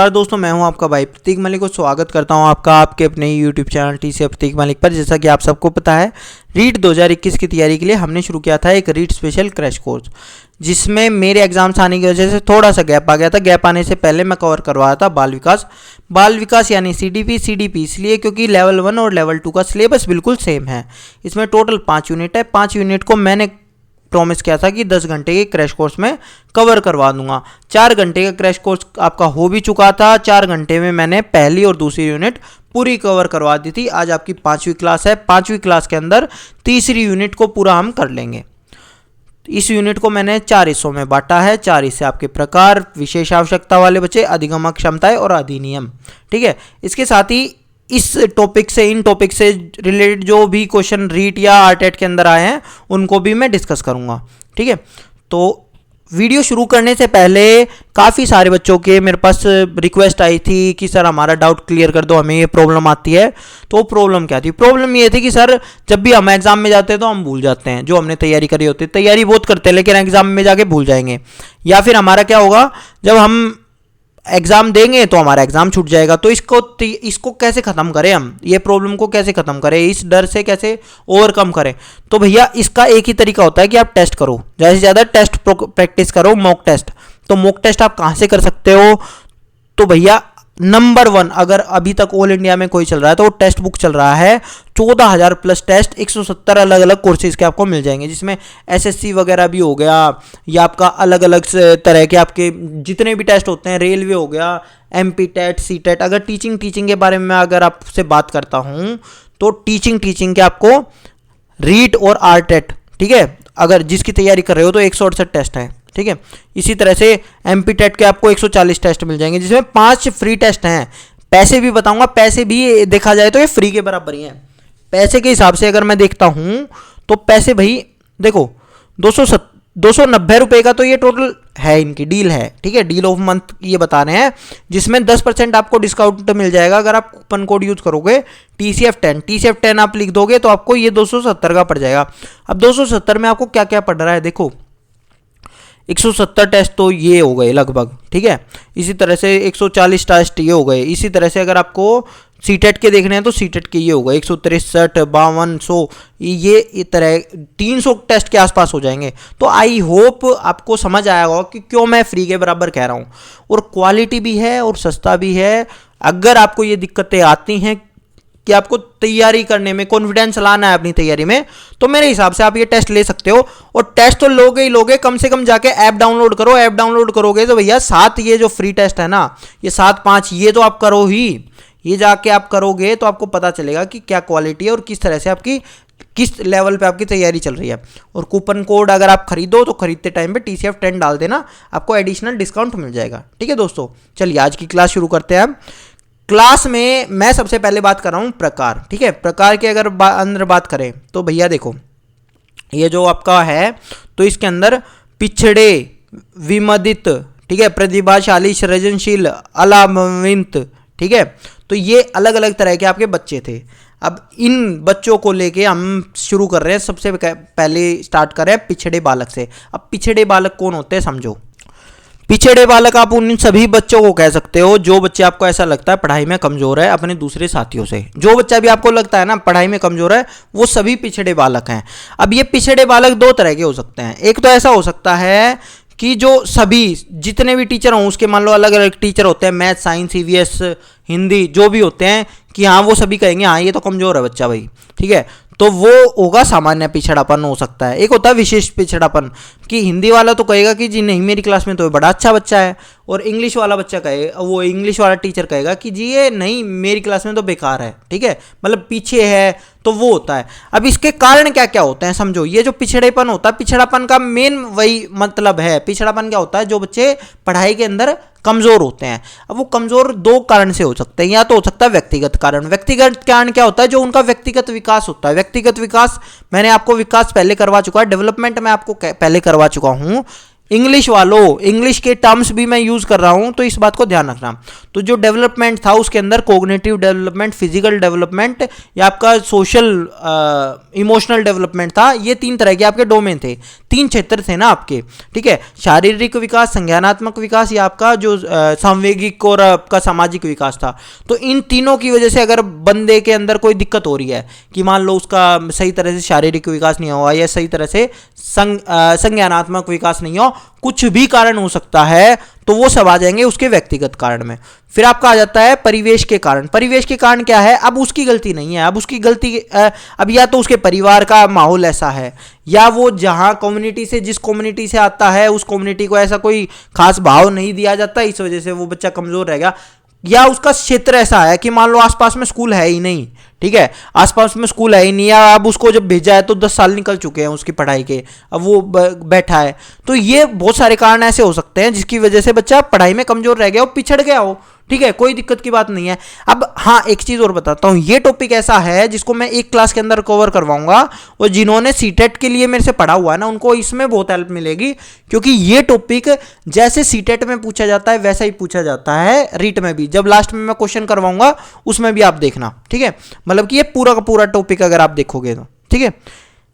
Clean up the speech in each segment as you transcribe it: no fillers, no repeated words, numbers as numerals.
नमस्कार दोस्तों, मैं हूं आपका भाई प्रतीक मलिक को स्वागत करता हूं आपका आपके अपने यूट्यूब चैनल टीसी प्रतीक मलिक पर। जैसा कि आप सबको पता है, रीट 2021 की तैयारी के लिए हमने शुरू किया था एक रीट स्पेशल क्रैश कोर्स, जिसमें मेरे एग्जाम्स आने की वजह से थोड़ा सा गैप आ गया था। गैप आने से पहले मैं कवर करवाया था बाल विकास यानी सीडीपी इसलिए क्योंकि लेवल 1 और लेवल 2 का सिलेबस बिल्कुल सेम है। इसमें टोटल 5 यूनिट है। 5 यूनिट को मैंने प्रॉमिस किया था कि 10 घंटे के क्रैश कोर्स में कवर करवा दूंगा। 4 घंटे का क्रैश कोर्स आपका हो भी चुका था। 4 घंटे में मैंने पहली और दूसरी यूनिट पूरी कवर करवा दी थी। आज आपकी 5वीं क्लास है। 5वीं क्लास के अंदर तीसरी यूनिट को पूरा हम कर लेंगे। इस यूनिट को मैंने 4 हिस्सों में बांटा है। 4 हिस्से आपके प्रकार, विशेष आवश्यकता वाले बच्चे, अधिगम क्षमताएं और अधिनियम। ठीक है, इसके साथ ही इस टॉपिक से इन टॉपिक से रिलेटेड जो भी क्वेश्चन रीट या आरटेट के अंदर आए हैं उनको भी मैं डिस्कस करूंगा। ठीक है, तो वीडियो शुरू करने से पहले काफ़ी सारे बच्चों के मेरे पास रिक्वेस्ट आई थी कि सर हमारा डाउट क्लियर कर दो, हमें ये प्रॉब्लम आती है। तो प्रॉब्लम क्या थी? प्रॉब्लम ये थी कि सर जब भी हम एग्जाम में जाते हैं तो हम भूल जाते हैं जो हमने तैयारी करी होती है। तैयारी बहुत करते हैं लेकिन एग्जाम में जाके भूल जाएंगे। या फिर हमारा क्या होगा, जब हम एग्जाम देंगे तो हमारा एग्जाम छूट जाएगा। तो इसको कैसे ख़त्म करें हम, ये प्रॉब्लम को कैसे ख़त्म करें, इस डर से कैसे ओवरकम करें? तो भैया इसका एक ही तरीका होता है कि आप टेस्ट करो, ज़्यादा से ज़्यादा टेस्ट प्रैक्टिस करो, मॉक टेस्ट। तो मॉक टेस्ट आप कहाँ से कर सकते हो? तो भैया नंबर 1, अगर अभी तक ऑल इंडिया में कोई चल रहा है तो वो टेस्ट बुक चल रहा है। 14,000 प्लस टेस्ट, 170 अलग अलग कोर्सेज के आपको मिल जाएंगे, जिसमें एसएससी वगैरह भी हो गया या आपका अलग अलग तरह के आपके जितने भी टेस्ट होते हैं, रेलवे हो गया, एमपी टेट, सी टेट। अगर टीचिंग के बारे में अगर आपसे बात करता हूँ तो टीचिंग के आपको रीट और आरटेट, ठीक है, अगर जिसकी तैयारी कर रहे हो तो 168 टेस्ट है। ठीक है, इसी तरह से एमपी टेट के आपको 140 टेस्ट मिल जाएंगे, जिसमें 5 फ्री टेस्ट हैं। पैसे भी बताऊंगा, पैसे भी देखा जाए तो ये फ्री के बराबर ही हैं। पैसे के हिसाब से अगर मैं देखता हूं तो पैसे भाई देखो 290 रुपये का तो ये टोटल है, इनकी डील है। ठीक है, डील ऑफ मंथ ये बता रहे हैं, जिसमें 10% आपको डिस्काउंट मिल जाएगा अगर आप कूपन कोड यूज करोगे TCF10 आप लिख दोगे तो आपको ये 270 का पड़ जाएगा। अब 270 में आपको क्या क्या पड़ रहा है देखो, 170 टेस्ट तो ये हो गए लगभग। ठीक है, इसी तरह से 140 टेस्ट ये हो गए। इसी तरह से अगर आपको सीटेट के देखने हैं तो सीटेट के ये हो गए 163, 52, 100, ये तरह 300 टेस्ट के आसपास हो जाएंगे। तो आई होप आपको समझ आया होगा कि क्यों मैं फ्री के बराबर कह रहा हूँ। और क्वालिटी भी है और सस्ता भी है। अगर आपको ये दिक्कतें आती हैं कि आपको तैयारी करने में कॉन्फिडेंस लाना है अपनी तैयारी में, तो मेरे हिसाब से आप ये टेस्ट ले सकते हो। और टेस्ट तो लोगे ही लोगे, कम से कम जाके ऐप डाउनलोड करो। ऐप डाउनलोड करोगे तो भैया 7 ये जो फ्री टेस्ट है ना, ये 7-5 ये तो आप करो ही। ये जाके आप करोगे तो आपको पता चलेगा कि क्या क्वालिटी है और किस तरह से आपकी किस लेवल पे आपकी तैयारी चल रही है। और कूपन कोड अगर आप खरीदो तो खरीदते टाइम पे TCF10 डाल देना, आपको एडिशनल डिस्काउंट मिल जाएगा। ठीक है दोस्तों, चलिए आज की क्लास शुरू करते हैं। क्लास में मैं सबसे पहले बात कर रहा हूँ प्रकार। ठीक है, प्रकार के अगर अंदर बात करें तो भैया देखो, ये जो आपका है तो इसके अंदर पिछड़े, विमदित, ठीक है, प्रतिभाशाली, सृजनशील, अलामवित, ठीक है, तो ये अलग अलग तरह के आपके बच्चे थे। अब इन बच्चों को लेके हम शुरू कर रहे हैं। सबसे पहले स्टार्ट कर रहे हैं पिछड़े बालक से। अब पिछड़े बालक कौन होते हैं समझो। पिछड़े बालक आप उन सभी बच्चों को कह सकते हो जो बच्चे आपको ऐसा लगता है पढ़ाई में कमजोर है अपने दूसरे साथियों से। जो बच्चा भी आपको लगता है ना पढ़ाई में कमजोर है, वो सभी पिछड़े बालक हैं। अब ये पिछड़े बालक 2 तरह के हो सकते हैं। एक तो ऐसा हो सकता है कि जो सभी जितने भी टीचर हों, उसके मान लो अलग अलग टीचर होते हैं, मैथ, साइंस, EVS, हिंदी, जो भी होते हैं, कि हाँ वो सभी कहेंगे हाँ ये तो कमजोर है बच्चा भाई। ठीक है, तो वो होगा सामान्य पिछड़ापन हो सकता है। एक होता है विशेष पिछड़ापन, कि हिंदी वाला तो कहेगा कि जी नहीं मेरी क्लास में तो बड़ा अच्छा बच्चा है, और इंग्लिश वाला बच्चा कहेगा, वो इंग्लिश वाला टीचर कहेगा कि जी ये नहीं मेरी क्लास में तो बेकार है। ठीक है, मतलब पीछे है, तो वो होता है। अब इसके कारण क्या क्या होते हैं समझो। ये जो पिछड़ेपन होता है, पिछड़ापन का मेन वही मतलब है। पिछड़ापन क्या होता है, जो बच्चे पढ़ाई के अंदर कमजोर होते हैं। अब वो कमजोर 2 कारण से हो सकते हैं। या तो हो सकता है व्यक्तिगत कारण। व्यक्तिगत कारण क्या होता है, जो उनका व्यक्तिगत विकास होता है। व्यक्तिगत विकास मैंने आपको विकास पहले करवा चुका है, डेवलपमेंट मैं आपको पहले करवा चुका हूं। इंग्लिश वालों, इंग्लिश के टर्म्स भी मैं यूज़ कर रहा हूँ, तो इस बात को ध्यान रखना। तो जो डेवलपमेंट था उसके अंदर कोग्निटिव डेवलपमेंट, फिजिकल डेवलपमेंट या आपका सोशल इमोशनल डेवलपमेंट था। ये 3 तरह के आपके डोमेन थे, 3 क्षेत्र थे ना आपके, ठीक है। शारीरिक विकास, संज्ञानात्मक विकास या आपका जो सांवेगिक और आपका सामाजिक विकास था। तो इन तीनों की वजह से अगर बंदे के अंदर कोई दिक्कत हो रही है कि मान लो उसका सही तरह से शारीरिक विकास नहीं हुआ या सही तरह से संज्ञानात्मक विकास नहीं हो, कुछ भी कारण हो सकता है, तो वो सब आ जाएंगे उसके व्यक्तिगत कारण में। फिर आपका आ जाता है परिवेश के कारण। परिवेश के कारण क्या है, अब उसकी गलती नहीं है, अब उसकी गलती अब या तो उसके परिवार का माहौल ऐसा है, या वो जहाँ कम्युनिटी से, जिस कम्युनिटी से आता है उस कम्युनिटी को ऐसा कोई खास भाव नहीं दिया जाता, इस वजह से वो बच्चा कमज़ोर रहेगा। या उसका क्षेत्र ऐसा है कि मान लो आसपास में स्कूल है ही नहीं, ठीक है, आसपास में स्कूल है ही नहीं, या अब उसको जब भेजा है तो 10 साल निकल चुके हैं उसकी पढ़ाई के, अब वो बैठा है। तो ये बहुत सारे कारण ऐसे हो सकते हैं जिसकी वजह से बच्चा पढ़ाई में कमजोर रह गया हो, पिछड़ गया हो, ठीक है, कोई दिक्कत की बात नहीं है। अब हाँ, एक चीज़ और बताता हूँ, ये टॉपिक ऐसा है जिसको मैं एक क्लास के अंदर कवर करवाऊंगा, और जिन्होंने सीटेट के लिए मेरे से पढ़ा हुआ है ना, उनको इसमें बहुत हेल्प मिलेगी, क्योंकि ये टॉपिक जैसे सीटेट में पूछा जाता है वैसा ही पूछा जाता है रीट में भी। जब लास्ट में मैं क्वेश्चन करवाऊंगा उसमें भी आप देखना, ठीक है, मतलब कि ये पूरा का पूरा टॉपिक अगर आप देखोगे तो, ठीक है।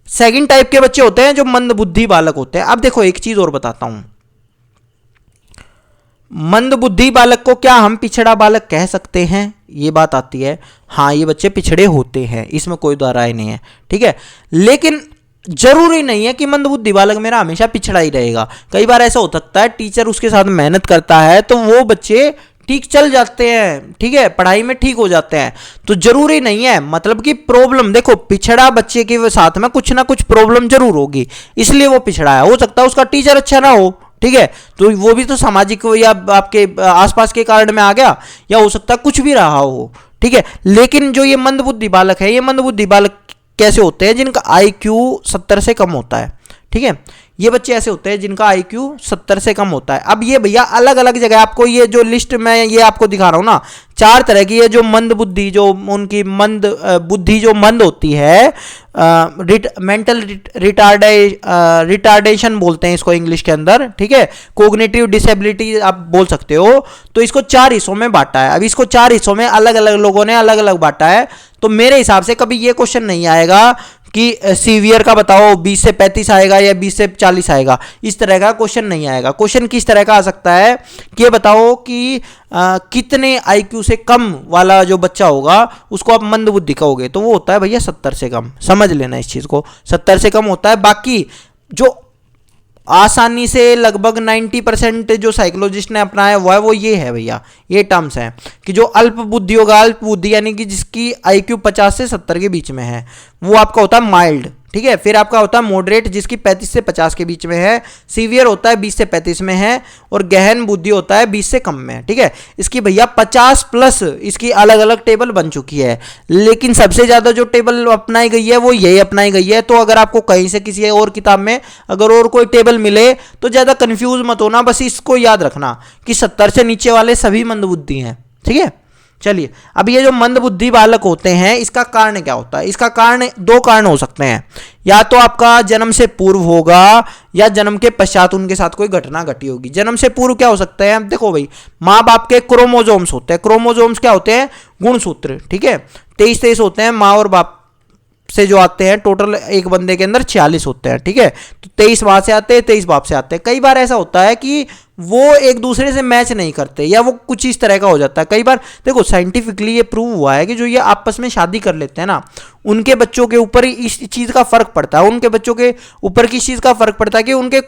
सेकंड टाइप के बच्चे होते हैं जो मंदबुद्धि बालक होते हैं। अब देखो एक चीज़ और बताता हूँ, मंदबुद्धि बालक को क्या हम पिछड़ा बालक कह सकते हैं, ये बात आती है। हाँ, ये बच्चे पिछड़े होते हैं, इसमें कोई दो राय नहीं है, ठीक है, लेकिन जरूरी नहीं है कि मंदबुद्धि बालक मेरा हमेशा पिछड़ा ही रहेगा। कई बार ऐसा हो सकता है टीचर उसके साथ मेहनत करता है तो वो बच्चे ठीक चल जाते हैं, ठीक है, पढ़ाई में ठीक हो जाते हैं। तो जरूरी नहीं है, मतलब कि प्रॉब्लम, देखो पिछड़ा बच्चे के साथ में कुछ ना कुछ प्रॉब्लम जरूर होगी, इसलिए वो पिछड़ा है। हो सकता है उसका टीचर अच्छा ना हो, ठीक है, तो वो भी तो सामाजिक या आपके आसपास के कारण में आ गया, या हो सकता है कुछ भी रहा हो, ठीक है। लेकिन जो ये मंदबुद्धि बालक है, ये मंदबुद्धि बालक कैसे होते हैं, जिनका IQ 70 से कम होता है, ठीक है। ये बच्चे ऐसे होते हैं जिनका IQ 70 से कम होता है। अब ये भैया अलग अलग जगह, आपको ये जो लिस्ट मैं ये आपको दिखा रहा हूँ ना, 4 तरह की ये जो मंद बुद्धि, जो उनकी मंद बुद्धि जो मंद होती है, मेंटल रिटार्डेशन बोलते हैं इसको इंग्लिश के अंदर, ठीक है, कोग्निटिव डिसेबिलिटी आप बोल सकते हो। तो इसको 4 हिस्सों में बांटा है। अब इसको 4 हिस्सों में अलग अलग लोगों ने अलग अलग बांटा है। तो मेरे हिसाब से कभी ये क्वेश्चन नहीं आएगा कि सीवियर का बताओ 20 से 35 आएगा या 20 से 40 आएगा, इस तरह का क्वेश्चन नहीं आएगा। क्वेश्चन किस तरह का आ सकता है कि ये बताओ कि कितने IQ से कम वाला जो बच्चा होगा उसको आप मंदबुद्धि कहोगे, तो वो होता है भैया 70 से कम। समझ लेना इस चीज़ को, 70 से कम होता है। बाकी जो आसानी से लगभग 90% जो साइकोलॉजिस्ट ने अपनाया हुआ है वो ये है भैया, ये टर्म्स हैं कि जो अल्प बुद्धि होगा, अल्प बुद्धि यानी कि जिसकी IQ 50 से 70 के बीच में है, वो आपका होता है माइल्ड, ठीक है। फिर आपका होता है मॉडरेट, जिसकी 35 से 50 के बीच में है। सीवियर होता है 20 से 35 में है, और गहन बुद्धि होता है 20 से कम में, ठीक है। इसकी भैया 50 प्लस इसकी अलग अलग टेबल बन चुकी है, लेकिन सबसे ज़्यादा जो टेबल अपनाई गई है वो यही अपनाई गई है। तो अगर आपको कहीं से किसी और किताब में अगर और कोई टेबल मिले तो ज़्यादा कन्फ्यूज मत होना, बस इसको याद रखना कि 70 से नीचे वाले सभी मंदबुद्धि हैं, ठीक है। चलिए, अब ये जो मंदबुद्धि बालक होते हैं इसका कारण क्या होता है? इसका कारण 2 कारण हो सकते हैं, या तो आपका जन्म से पूर्व होगा या जन्म के पश्चात उनके साथ कोई घटना घटी होगी। जन्म से पूर्व क्या हो सकता है? देखो भाई, माँ बाप के क्रोमोजोम्स होते हैं। क्रोमोजोम्स क्या होते हैं? गुणसूत्र, ठीक है। 23 होते हैं माँ और बाप से जो आते हैं, टोटल एक बंदे के अंदर 46 होते हैं, ठीक है। तो 23 माँ से आते हैं, 23 बाप से आते हैं। कई बार ऐसा होता है कि वो एक दूसरे से मैच नहीं करते, या वो कुछ इस तरह का हो जाता है। कई बार देखो साइंटिफिकली ये प्रूव हुआ है कि जो ये आपस में शादी कर लेते हैं ना, उनके बच्चों के ऊपर इस चीज़ का फर्क पड़ता है। उनके बच्चों के ऊपर किस चीज़ का फर्क पड़ता है कि उनके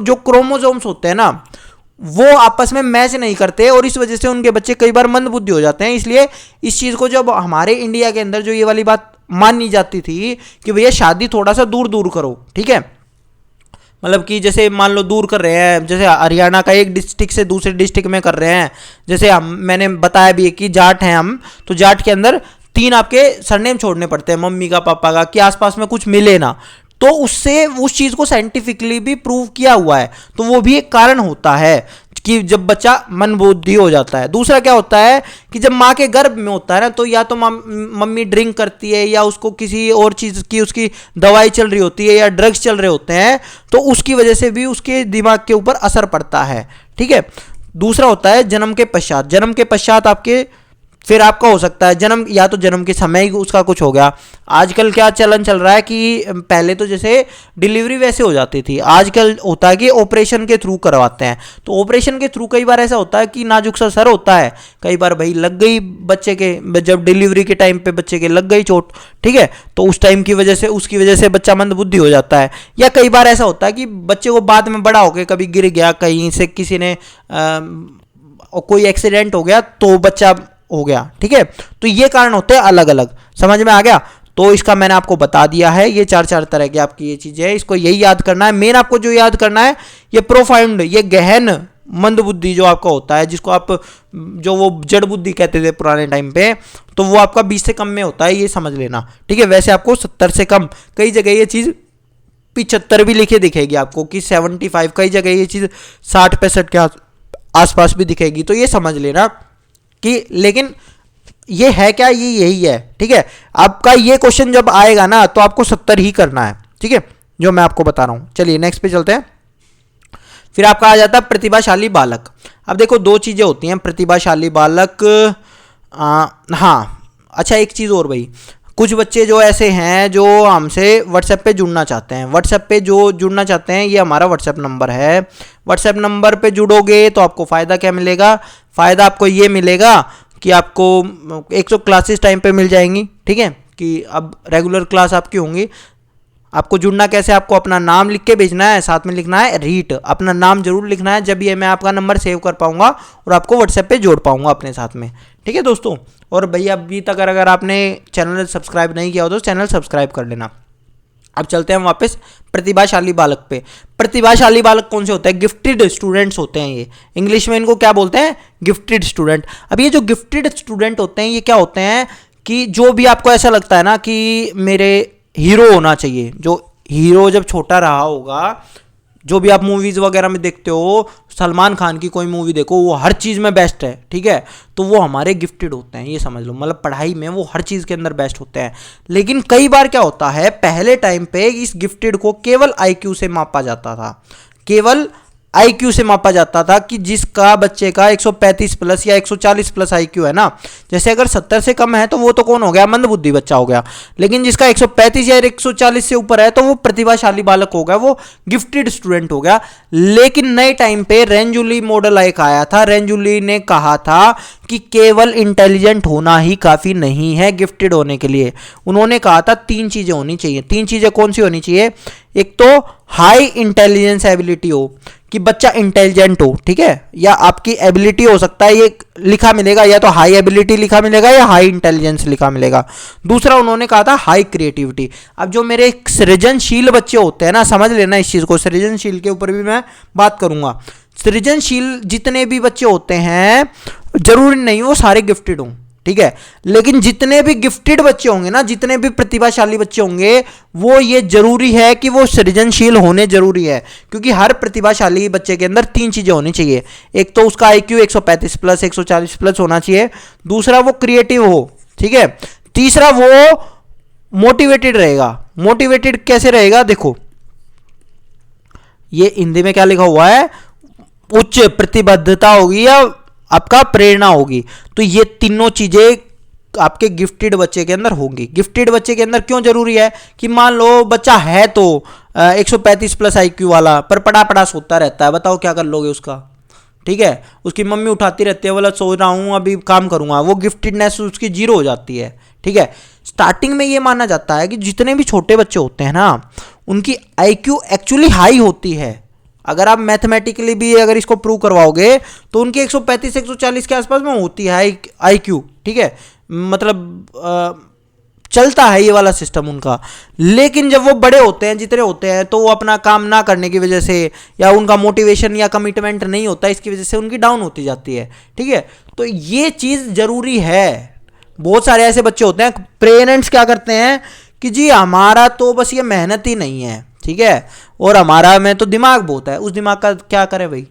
जो क्रोमोजोम्स होते हैं ना, वो आपस में मैच नहीं करते, और इस वजह से उनके बच्चे कई बार मंदबुद्धि हो जाते हैं। इसलिए इस चीज़ को जब हमारे इंडिया के अंदर जो ये वाली बात मानी जाती थी कि भैया शादी थोड़ा सा दूर दूर करो, ठीक है, मतलब कि जैसे मान लो दूर कर रहे हैं, जैसे हरियाणा का एक डिस्ट्रिक्ट से दूसरे डिस्ट्रिक्ट में कर रहे हैं, जैसे मैंने बताया भी है कि जाट हैं हम, तो जाट के अंदर 3 आपके सरनेम छोड़ने पड़ते हैं, मम्मी का, पापा का, कि आसपास में कुछ मिले ना। तो उससे उस चीज़ को साइंटिफिकली भी प्रूव किया हुआ है, तो वो भी एक कारण होता है कि जब बच्चा मंदबुद्धि हो जाता है। दूसरा क्या होता है कि जब माँ के गर्भ में होता है ना, तो या तो मम्मी ड्रिंक करती है या उसको किसी और चीज़ की उसकी दवाई चल रही होती है या ड्रग्स चल रहे होते हैं, तो उसकी वजह से भी उसके दिमाग के ऊपर असर पड़ता है। ठीक है। दूसरा होता है जन्म के पश्चात। जन्म के पश्चात आपके फिर आपका हो सकता है जन्म, या तो जन्म के समय ही उसका कुछ हो गया। आजकल क्या चलन चल रहा है कि पहले तो जैसे डिलीवरी वैसे हो जाती थी, आजकल होता है कि ऑपरेशन के थ्रू करवाते हैं। तो ऑपरेशन के थ्रू कई बार ऐसा होता है कि नाजुक सा सर होता है, कई बार भाई लग गई बच्चे के, जब डिलीवरी के टाइम पे बच्चे के लग गई चोट, ठीक है, तो उस टाइम की वजह से उसकी वजह से बच्चा मंदबुद्धि हो जाता है। या कई बार ऐसा होता है कि बच्चे को बाद में बड़ा हो गया, कभी गिर गया कहीं से, किसी ने कोई एक्सीडेंट हो गया तो बच्चा हो गया। ठीक है। तो ये कारण होते हैं अलग अलग। समझ में आ गया? तो इसका मैंने आपको बता दिया है, ये चार तरह की आपकी ये चीजें है, इसको यही याद करना है। मेन आपको जो याद करना है ये प्रोफाउंड, ये गहन मंदबुद्धि जो आपका होता है, जिसको आप जो वो जड़ बुद्धि कहते थे पुराने टाइम पे, तो वो आपका 20 से कम में होता है, ये समझ लेना। ठीक है। वैसे आपको 70 से कम, कई जगह ये चीज 75 भी लिखे दिखेगी आपको कि 75, कई जगह ये चीज 60-65 के आसपास भी दिखेगी। तो ये समझ लेना कि, लेकिन ये है क्या, ये यही है। ठीक है। आपका ये क्वेश्चन जब आएगा ना तो आपको 70 ही करना है। ठीक है, जो मैं आपको बता रहा हूं। चलिए नेक्स्ट पे चलते हैं। फिर आपका आ जाता है प्रतिभाशाली बालक। अब देखो दो चीजें होती हैं, प्रतिभाशाली बालक। हाँ अच्छा, एक चीज और भाई, कुछ बच्चे जो ऐसे हैं जो हमसे व्हाट्सएप पे जुड़ना चाहते हैं। व्हाट्सएप पे जो जुड़ना चाहते हैं, ये हमारा व्हाट्सएप नंबर है। व्हाट्सएप नंबर पे जुड़ोगे तो आपको फ़ायदा क्या मिलेगा? फ़ायदा आपको ये मिलेगा कि आपको 100 क्लासेस टाइम पे मिल जाएंगी। ठीक है, कि अब रेगुलर क्लास आपकी होंगी। आपको जुड़ना कैसे? आपको अपना नाम लिख के भेजना है, साथ में लिखना है रीट, अपना नाम जरूर लिखना है, जब ये मैं आपका नंबर सेव कर पाऊंगा और आपको व्हाट्सएप पे जोड़ पाऊंगा अपने साथ में। ठीक है दोस्तों। और भैया अभी तक अगर आपने चैनल सब्सक्राइब नहीं किया हो तो चैनल सब्सक्राइब कर लेना। अब चलते हैं वापस प्रतिभाशाली बालक पे। प्रतिभाशाली बालक कौन से होते हैं? गिफ्टेड स्टूडेंट्स होते हैं ये। इंग्लिश में इनको क्या बोलते हैं? Gifted student. अब ये जो गिफ्टेड स्टूडेंट होते हैं, ये क्या होते हैं कि जो भी आपको ऐसा लगता है ना कि मेरे हीरो होना चाहिए, जो हीरो जब छोटा रहा होगा, जो भी आप मूवीज़ वगैरह में देखते हो, सलमान खान की कोई मूवी देखो, वो हर चीज़ में बेस्ट है। ठीक है, तो वो हमारे गिफ्टेड होते हैं, ये समझ लो। मतलब पढ़ाई में वो हर चीज़ के अंदर बेस्ट होते हैं। लेकिन कई बार क्या होता है, पहले टाइम पे इस गिफ्टेड को केवल आईक्यू से मापा जाता था, केवल आईक्यू से मापा जाता था कि जिसका बच्चे का 135 प्लस या 140 प्लस आईक्यू है ना, जैसे अगर 70 से कम है तो वो तो कौन हो गया? मंदबुद्धि बच्चा हो गया। लेकिन जिसका 135 या 140 से ऊपर है तो वो प्रतिभाशाली बालक हो गया, वो गिफ्टेड स्टूडेंट हो गया। लेकिन नए टाइम पे रेंजुली मॉडल एक आया था। रेंजुली ने कहा था कि केवल इंटेलिजेंट होना ही काफ़ी नहीं है गिफ्टेड होने के लिए। उन्होंने कहा था 3 चीज़ें होनी चाहिए। 3 चीज़ें कौन सी होनी चाहिए? एक तो हाई इंटेलिजेंस एबिलिटी हो, कि बच्चा इंटेलिजेंट हो। ठीक है, या आपकी एबिलिटी हो सकता है, ये लिखा मिलेगा, या तो हाई एबिलिटी लिखा मिलेगा या हाई इंटेलिजेंस लिखा मिलेगा। दूसरा उन्होंने कहा था हाई क्रिएटिविटी। अब जो मेरे सृजनशील बच्चे होते हैं ना, समझ लेना इस चीज़ को, सृजनशील के ऊपर भी मैं बात करूंगा। सृजनशील जितने भी बच्चे होते हैं, जरूरी नहीं वो सारे गिफ्टेड हों। ठीक है, लेकिन जितने भी गिफ्टेड बच्चे होंगे ना, जितने भी प्रतिभाशाली बच्चे होंगे, वो ये जरूरी है कि वो सृजनशील होने जरूरी है। क्योंकि हर प्रतिभाशाली बच्चे के अंदर 3 चीजें होनी चाहिए। एक तो उसका आईक्यू 135 प्लस 140 प्लस होना चाहिए। दूसरा वो क्रिएटिव हो। ठीक है। तीसरा वो मोटिवेटेड रहेगा। मोटिवेटेड कैसे रहेगा? देखो ये हिंदी में क्या लिखा हुआ है, उच्च प्रतिबद्धता होगी या आपका प्रेरणा होगी। तो ये तीनों चीजें आपके गिफ्टेड बच्चे के अंदर होंगी। गिफ्टेड बच्चे के अंदर क्यों जरूरी है? कि मान लो बच्चा है तो 135 प्लस आईक्यू वाला, पर पड़ा पड़ा सोता रहता है, बताओ क्या कर लोगे उसका? ठीक है, उसकी मम्मी उठाती रहती है, बोला सो रहा हूं अभी काम करूंगा, वो गिफ्टेडनेस उसकी जीरो हो जाती है। ठीक है, स्टार्टिंग में ये माना जाता है कि जितने भी छोटे बच्चे होते हैं ना, उनकी आईक्यू एक्चुअली हाई होती है। अगर आप मैथमेटिकली भी अगर इसको प्रूव करवाओगे तो उनकी 135 से 140 के आसपास में होती है आईक्यू। ठीक है, मतलब चलता है ये वाला सिस्टम उनका। लेकिन जब वो बड़े होते हैं, जितने होते हैं, तो वो अपना काम ना करने की वजह से या उनका मोटिवेशन या कमिटमेंट नहीं होता, इसकी वजह से उनकी डाउन होती जाती है। ठीक है, तो ये चीज़ जरूरी है। बहुत सारे ऐसे बच्चे होते हैं, पेरेंट्स क्या करते हैं कि जी हमारा तो बस ये मेहनत ही नहीं है, ठीक है, और हमारा में तो दिमाग बहुत है, उस दिमाग का क्या करे भाई?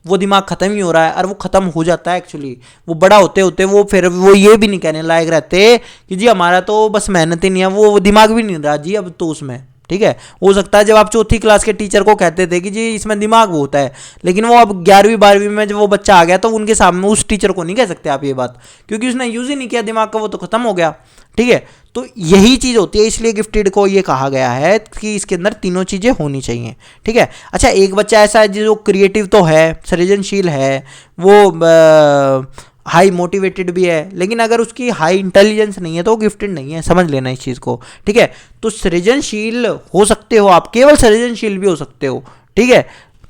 वो दिमाग ख़त्म ही हो रहा है, और वो ख़त्म हो जाता है एक्चुअली। वो बड़ा होते होते वो फिर वो ये भी नहीं कहने लायक रहते कि जी हमारा तो बस मेहनत ही नहीं है, वो दिमाग भी नहीं रहा जी अब तो उसमें। ठीक है, हो सकता है जब आप चौथी क्लास के टीचर को कहते थे कि जी इसमें दिमाग वो होता है, लेकिन वो अब 11वीं 12वीं में जब वो बच्चा आ गया तो उनके सामने उस टीचर को नहीं कह सकते आप ये बात, क्योंकि उसने यूज़ ही नहीं किया दिमाग का, वो तो खत्म हो गया। ठीक है, तो यही चीज़ होती है, इसलिए गिफ्टेड को ये कहा गया है कि इसके अंदर तीनों चीज़ें होनी चाहिए। ठीक है, अच्छा एक बच्चा ऐसा है जो क्रिएटिव तो है, सृजनशील है, वो हाई मोटिवेटेड भी है, लेकिन अगर उसकी हाई इंटेलिजेंस नहीं है तो वो गिफ्टेड नहीं है, समझ लेना इस चीज़ को। ठीक है, तो सृजनशील हो सकते हो आप, केवल सृजनशील भी हो सकते हो। ठीक है,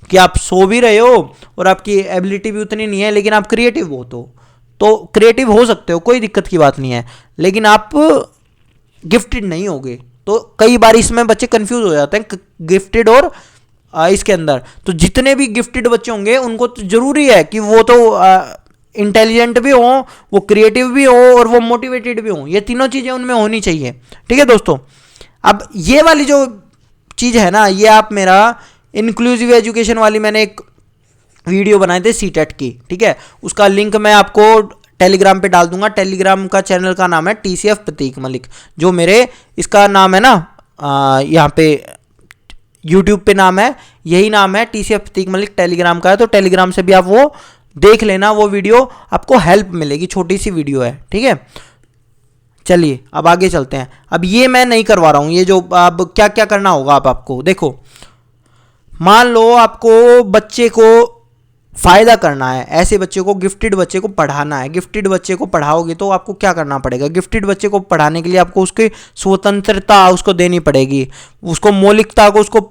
कि आप सो भी रहे हो और आपकी एबिलिटी भी उतनी नहीं है, लेकिन आप क्रिएटिव हो तो क्रिएटिव हो सकते हो, कोई दिक्कत की बात नहीं है, लेकिन आप गिफ्टेड नहीं होगे। तो कई बार इसमें बच्चे कंफ्यूज हो जाते हैं गिफ्टेड और इसके अंदर। तो जितने भी गिफ्टेड बच्चे होंगे उनको तो जरूरी है कि वो तो इंटेलिजेंट भी हो, वो क्रिएटिव भी हो और वो मोटिवेटेड भी हो, ये तीनों चीज़ें उनमें होनी चाहिए। ठीक है दोस्तों, अब ये वाली जो चीज़ है ना, ये आप मेरा इंक्लूसिव एजुकेशन वाली मैंने एक वीडियो बनाए थे सीटेट की। ठीक है, उसका लिंक मैं आपको टेलीग्राम पे डाल दूंगा। टेलीग्राम का चैनल का नाम है TCF प्रतीक मलिक, जो मेरे इसका नाम है ना, यहाँ पे यूट्यूब पे नाम है, यही नाम है TCF प्रतीक मलिक, टेलीग्राम का है। तो टेलीग्राम से भी आप वो देख लेना, वो वीडियो आपको हेल्प मिलेगी, छोटी सी वीडियो है। ठीक है, चलिए अब आगे चलते हैं। अब ये मैं नहीं करवा रहा हूँ, ये जो अब क्या क्या करना होगा आपको देखो, मान लो आपको बच्चे को फ़ायदा करना है, ऐसे बच्चे को, गिफ्टेड बच्चे को पढ़ाना है। गिफ्टेड बच्चे को पढ़ाओगे तो आपको क्या करना पड़ेगा, गिफ्टेड बच्चे को पढ़ाने के लिए आपको उसकी स्वतंत्रता उसको देनी पड़ेगी, उसको मौलिकता को उसको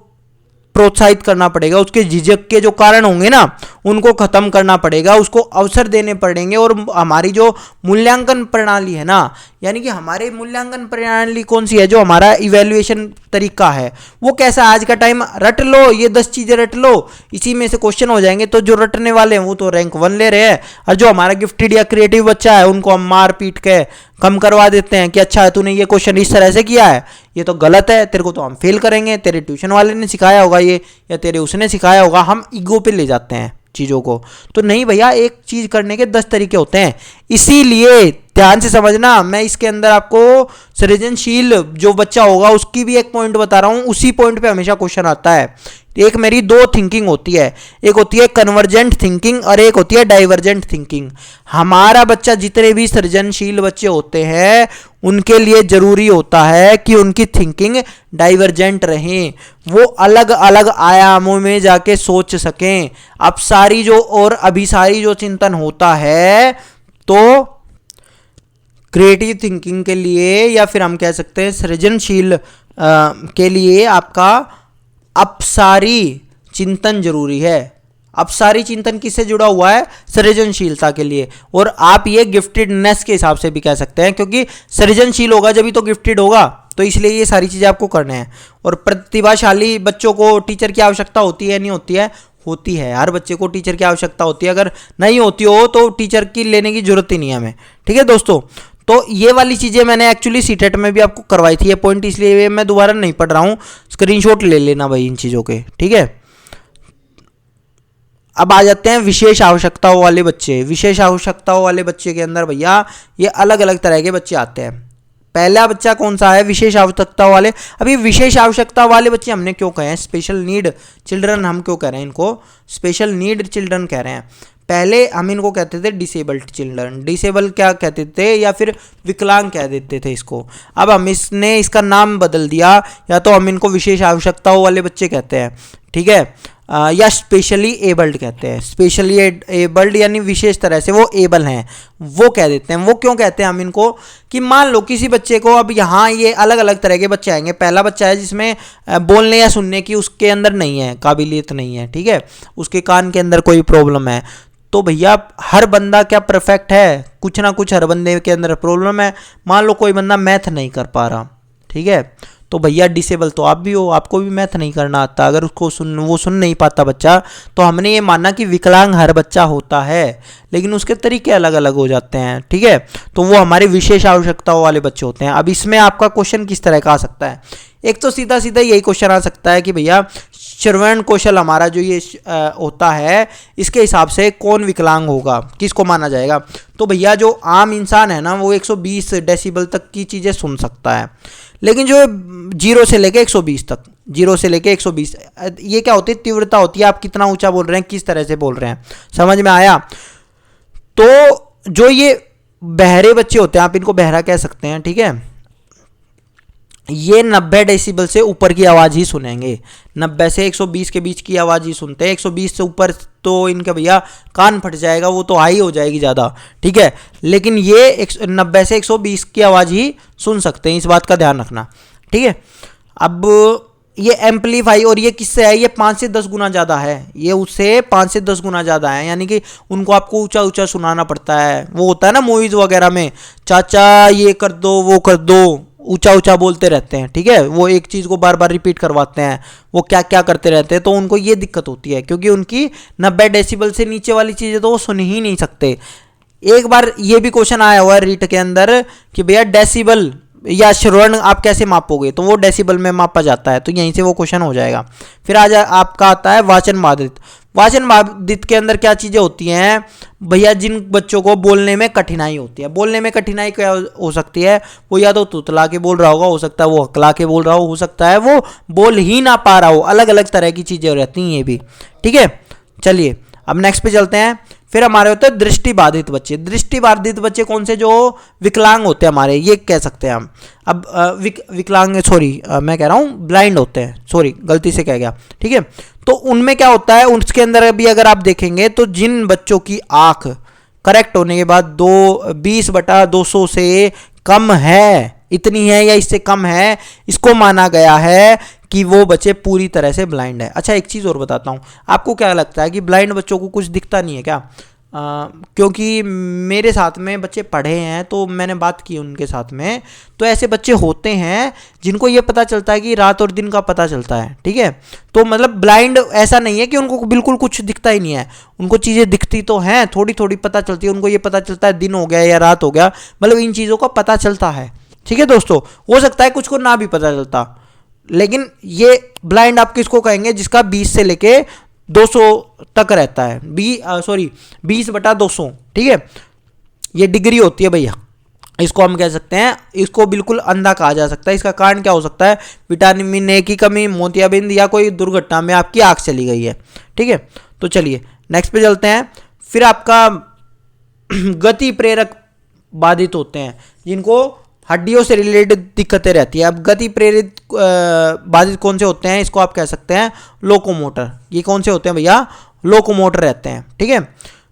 प्रोत्साहित करना पड़ेगा, उसके झिझक के जो कारण होंगे ना उनको खत्म करना पड़ेगा, उसको अवसर देने पड़ेंगे। और हमारी जो मूल्यांकन प्रणाली है ना, यानी कि हमारे मूल्यांकन प्रणाली कौन सी है, जो हमारा इवैल्यूएशन तरीका है वो कैसा, आज का टाइम रट लो, ये 10 चीज़ें रट लो, इसी में से क्वेश्चन हो जाएंगे। तो जो रटने वाले हैं वो तो रैंक 1 ले रहे हैं, और जो हमारा गिफ्टेड या क्रिएटिव बच्चा है उनको हम मार पीट के कम करवा देते हैं कि अच्छा तूने ये क्वेश्चन इस तरह से किया है, ये तो गलत है, तेरे को तो हम फेल करेंगे, तेरे ट्यूशन वाले ने सिखाया होगा ये, या तेरे उसने सिखाया होगा। हम ईगो पे ले जाते हैं चीज़ों को। तो नहीं भैया, एक चीज़ करने के 10 तरीके होते हैं, इसीलिए ध्यान से समझना। मैं इसके अंदर आपको सृजनशील जो बच्चा होगा उसकी भी एक पॉइंट बता रहा हूँ, उसी पॉइंट पे हमेशा क्वेश्चन आता है। एक मेरी 2 थिंकिंग होती है, एक होती है कन्वर्जेंट थिंकिंग और एक होती है डाइवर्जेंट थिंकिंग। हमारा बच्चा, जितने भी सृजनशील बच्चे होते हैं उनके लिए जरूरी होता है कि उनकी थिंकिंग डाइवर्जेंट रहे, वो अलग अलग आयामों में जाके सोच सकें। अब सारी जो और अभिसारी जो चिंतन होता है, तो क्रिएटिव थिंकिंग के लिए या फिर हम कह सकते हैं सृजनशील के लिए आपका अपसारी चिंतन जरूरी है। अपसारी चिंतन किससे जुड़ा हुआ है, सृजनशीलता के लिए। और आप ये गिफ्टेडनेस के हिसाब से भी कह सकते हैं, क्योंकि सृजनशील होगा जब ही तो गिफ्टेड होगा, तो इसलिए ये सारी चीज़ें आपको करने हैं। और प्रतिभाशाली बच्चों को टीचर की आवश्यकता होती है नहीं होती है, होती है। हर बच्चे को टीचर की आवश्यकता होती है, अगर नहीं होती हो तो टीचर की लेने की जरूरत ही नहीं है हमें। ठीक है दोस्तों, तो ये वाली चीज़ें मैंने एक्चुअली सीटेट में भी आपको करवाई थी ये पॉइंट, इसलिए मैं दोबारा नहीं पढ़ रहा हूँ, स्क्रीनशॉट ले लेना भाई इन चीज़ों के। ठीक है, अब आ जाते हैं विशेष आवश्यकताओं वाले बच्चे। विशेष आवश्यकताओं वाले बच्चे के अंदर भैया ये अलग अलग तरह के बच्चे आते हैं। पहला बच्चा कौन सा है, विशेष आवश्यकताओं वाले। अब ये विशेष आवश्यकता वाले बच्चे हमने क्यों कहे हैं स्पेशल नीड चिल्ड्रन, हम क्यों कह रहे हैं इनको स्पेशल नीड चिल्ड्रन कह रहे हैं। पहले हम इनको कहते थे डिसेबल्ड चिल्ड्रन, डिसेबल क्या कहते थे, या फिर विकलांग कह देते थे इसको। अब हम इसने इसका नाम बदल दिया, या तो हम इनको विशेष आवश्यकताओं वाले बच्चे कहते हैं, ठीक है, या स्पेशली एबल्ड कहते हैं। स्पेशली एबल्ड यानी विशेष तरह से वो एबल हैं, वो कह देते हैं। वो क्यों कहते हैं हम इनको, कि मान लो किसी बच्चे को, अब यहाँ ये अलग अलग तरह के बच्चे आएंगे। पहला बच्चा है जिसमें बोलने या सुनने की उसके अंदर नहीं है, काबिलियत नहीं है, ठीक है, उसके कान के अंदर कोई प्रॉब्लम है। तो भैया हर बंदा क्या परफेक्ट है, कुछ ना कुछ हर बंदे के अंदर प्रॉब्लम है। मान लो कोई बंदा मैथ नहीं कर पा रहा, ठीक है, तो भैया डिसेबल तो आप भी हो, आपको भी मैथ नहीं करना आता। अगर उसको वो सुन नहीं पाता बच्चा, तो हमने ये माना कि विकलांग हर बच्चा होता है, लेकिन उसके तरीके अलग अलग हो जाते हैं, ठीक है। तो वो हमारे विशेष आवश्यकताओं वाले बच्चे होते हैं। अब इसमें आपका क्वेश्चन किस तरह का आ सकता है, एक तो सीधा सीधा यही क्वेश्चन आ सकता है कि भैया श्रवण कौशल हमारा जो ये होता है, इसके हिसाब से कौन विकलांग होगा, किसको माना जाएगा। तो भैया जो आम इंसान है ना वो 120 डेसिबल तक की चीज़ें सुन सकता है, लेकिन जो 0 से लेके 120 तक, 0 से लेके 120, ये क्या होती है, तीव्रता होती है, आप कितना ऊंचा बोल रहे हैं, किस तरह से बोल रहे हैं, समझ में आया। तो जो ये बहरे बच्चे होते हैं, आप इनको बहरा कह सकते हैं, ठीक है, ये 90 डेसिबल से ऊपर की आवाज़ ही सुनेंगे, 90 से 120 के बीच की आवाज़ ही सुनते हैं। 120 से ऊपर तो इनका भैया कान फट जाएगा, वो तो हाई हो जाएगी ज़्यादा, ठीक है, लेकिन ये 90 से 120 की आवाज़ ही सुन सकते हैं, इस बात का ध्यान रखना, ठीक है। अब ये एम्पलीफाई, और ये किससे है, ये 5 से 10 गुना ज़्यादा है, ये उससे 5 से 10 गुना ज़्यादा है, यानी कि उनको आपको ऊंचा ऊंचा सुनाना पड़ता है। वो होता है ना मूवीज़ वगैरह में, चाचा ये कर दो वो कर दो, ऊंचा ऊंचा बोलते रहते हैं, ठीक है, वो एक चीज़ को बार बार रिपीट करवाते हैं, वो क्या क्या करते रहते हैं, तो उनको ये दिक्कत होती है, क्योंकि उनकी 90 डेसिबल से नीचे वाली चीज़ें तो वो सुन ही नहीं सकते। एक बार ये भी क्वेश्चन आया हुआ है रीट के अंदर कि भैया डेसिबल या श्रवण आप कैसे मापोगे, तो वो डेसिबल में मापा जाता है, तो यहीं से वो क्वेश्चन हो जाएगा। फिर आज आपका आता है वाचन बाधित। वाचन बाधित के अंदर क्या चीज़ें होती हैं भैया, जिन बच्चों को बोलने में कठिनाई होती है। बोलने में कठिनाई क्या हो सकती है, वो या तो तुतला के बोल रहा होगा, हो सकता है वो हकला के बोल रहा हो सकता है वो बोल ही ना पा रहा हो, अलग अलग तरह की चीज़ें रहती हैं ये भी, ठीक है। चलिए अब नेक्स्ट पे चलते हैं। फिर हमारे होते हैं दृष्टि बाधित बच्चे। दृष्टि बाधित बच्चे कौन से, जो विकलांग होते हैं हमारे, ये कह सकते हैं हम। अब विकलांग सॉरी मैं कह रहा हूँ ब्लाइंड होते हैं, सॉरी गलती से कह गया, ठीक है। तो उनमें क्या होता है, उसके अंदर भी अगर आप देखेंगे तो जिन बच्चों की आँख करेक्ट होने के बाद 20/200 से कम है, इतनी है या इससे कम है, इसको माना गया है कि वो बच्चे पूरी तरह से ब्लाइंड है। अच्छा एक चीज़ और बताता हूँ, आपको क्या लगता है कि ब्लाइंड बच्चों को कुछ दिखता नहीं है क्या? क्योंकि मेरे साथ में बच्चे पढ़े हैं तो मैंने बात की उनके साथ में, तो ऐसे बच्चे होते हैं जिनको ये पता चलता है कि रात और दिन का पता चलता है, ठीक है। तो मतलब ब्लाइंड ऐसा नहीं है कि उनको बिल्कुल कुछ दिखता ही नहीं है, उनको चीज़ें दिखती तो हैं, थोड़ी थोड़ी पता चलती है, उनको ये पता चलता है दिन हो गया या रात हो गया, मतलब इन चीज़ों का पता चलता है, ठीक है दोस्तों। हो सकता है कुछ को ना भी पता चलता, लेकिन ये ब्लाइंड आप किसको कहेंगे, जिसका 20 से लेके 200 तक रहता है, 20/200, ठीक है, ये डिग्री होती है भैया, इसको हम कह सकते हैं, इसको बिल्कुल अंधा कहा जा सकता है। इसका कारण क्या हो सकता है, विटामिन ए की कमी, मोतियाबिंद, या कोई दुर्घटना में आपकी आँख चली गई है, ठीक है। तो चलिए नेक्स्ट पे चलते हैं। फिर आपका गति प्रेरक बाधित होते हैं, जिनको हड्डियों से रिलेटेड दिक्कतें रहती है। अब गति प्रेरित बाधित कौन से होते हैं, इसको आप कह सकते हैं लोकोमोटर। ये कौन से होते हैं भैया, लोकोमोटर रहते हैं, ठीक है।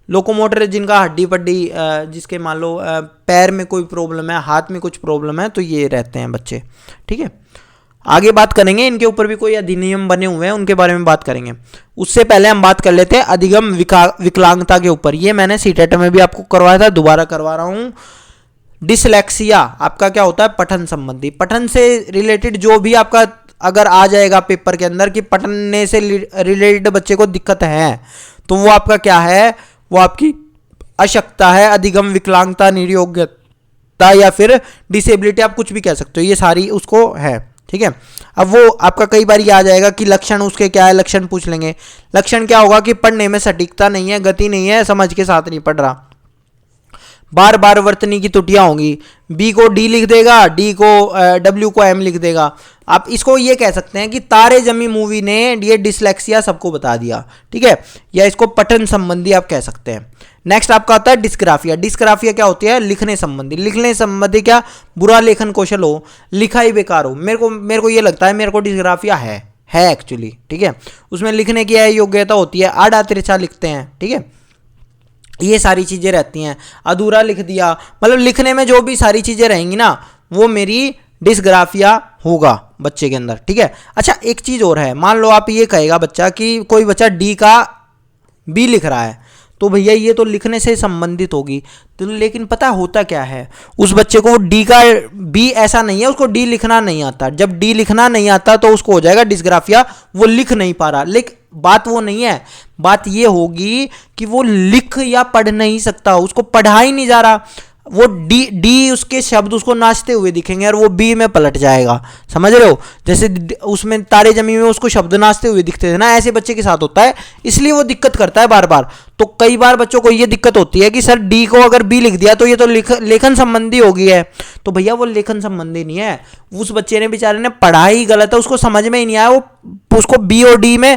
लोकोमोटर जिनका हड्डी पड्डी जिसके मान लो पैर में कोई प्रॉब्लम है, हाथ में कुछ प्रॉब्लम है, तो ये रहते हैं बच्चे, ठीक है। आगे बात करेंगे, इनके ऊपर भी कोई अधिनियम बने हुए हैं, उनके बारे में बात करेंगे। उससे पहले हम बात कर लेते हैं अधिगम विकलांगता के ऊपर। ये मैंने सीटेट में भी आपको करवाया था, दोबारा करवा रहा हूँ। डिसलेक्सिया आपका क्या होता है, पठन संबंधी, पठन से रिलेटेड जो भी आपका अगर आ जाएगा पेपर के अंदर कि पढ़ने से रिलेटेड बच्चे को दिक्कत है, तो वो आपका क्या है, वो आपकी अशक्तता है, अधिगम विकलांगता, निर्योग्यता या फिर डिसेबिलिटी, आप कुछ भी कह सकते हो, ये सारी उसको है, ठीक है। अब वो आपका कई बार ये आ जाएगा कि लक्षण उसके क्या है, लक्षण पूछ लेंगे। लक्षण क्या होगा कि पढ़ने में सटीकता नहीं है, गति नहीं है, समझ के साथ नहीं पढ़ रहा, बार बार वर्तनी की त्रुटियां होंगी, बी को डी लिख देगा, डी को डब्ल्यू को एम लिख देगा। आप इसको ये कह सकते हैं कि तारे जमी मूवी ने ये डिसलेक्सिया सबको बता दिया, ठीक है, या इसको पठन संबंधी आप कह सकते हैं। नेक्स्ट आपका आता है डिस्ग्राफिया। डिस्ग्राफिया क्या होती है, लिखने संबंधी। लिखने संबंधी क्या, बुरा लेखन कौशल हो, लिखा ही बेकार हो। मेरे को ये लगता है, मेरे को डिस्ग्राफिया है एक्चुअली, ठीक है। उसमें लिखने की योग्यता होती है, आड़ा तिरछा लिखते हैं, ठीक है, ये सारी चीज़ें रहती हैं। अधूरा लिख दिया, मतलब लिखने में जो भी सारी चीज़ें रहेंगी ना, वो मेरी डिस्ग्राफिया होगा बच्चे के अंदर, ठीक है। अच्छा एक चीज़ और है, मान लो आप ये कहेगा बच्चा कि कोई बच्चा डी का बी लिख रहा है, तो भैया ये तो लिखने से संबंधित होगी, तो लेकिन पता होता क्या है, उस बच्चे को डी का बी ऐसा नहीं है, उसको डी लिखना नहीं आता। जब डी लिखना नहीं आता तो उसको हो जाएगा डिस्ग्राफिया, वो लिख नहीं पा रहा। लेकिन बात वो नहीं है, बात ये होगी कि वो लिख या पढ़ नहीं सकता, उसको पढ़ा ही नहीं जा रहा। वो डी उसके शब्द उसको नाचते हुए दिखेंगे और वो बी में पलट जाएगा, समझ रहे हो। जैसे उसमें तारे जमी में उसको शब्द नाचते हुए दिखते थे ना, ऐसे बच्चे के साथ होता है, इसलिए वो दिक्कत करता है बार बार। तो कई बार बच्चों को ये दिक्कत होती है कि सर डी को अगर बी लिख दिया तो ये तो लेखन संबंधी हो गई है। तो भैया वो लेखन संबंधी नहीं है, उस बच्चे ने बेचारे ने पढ़ा ही गलत है, उसको समझ में ही नहीं आया, वो उसको बी और डी में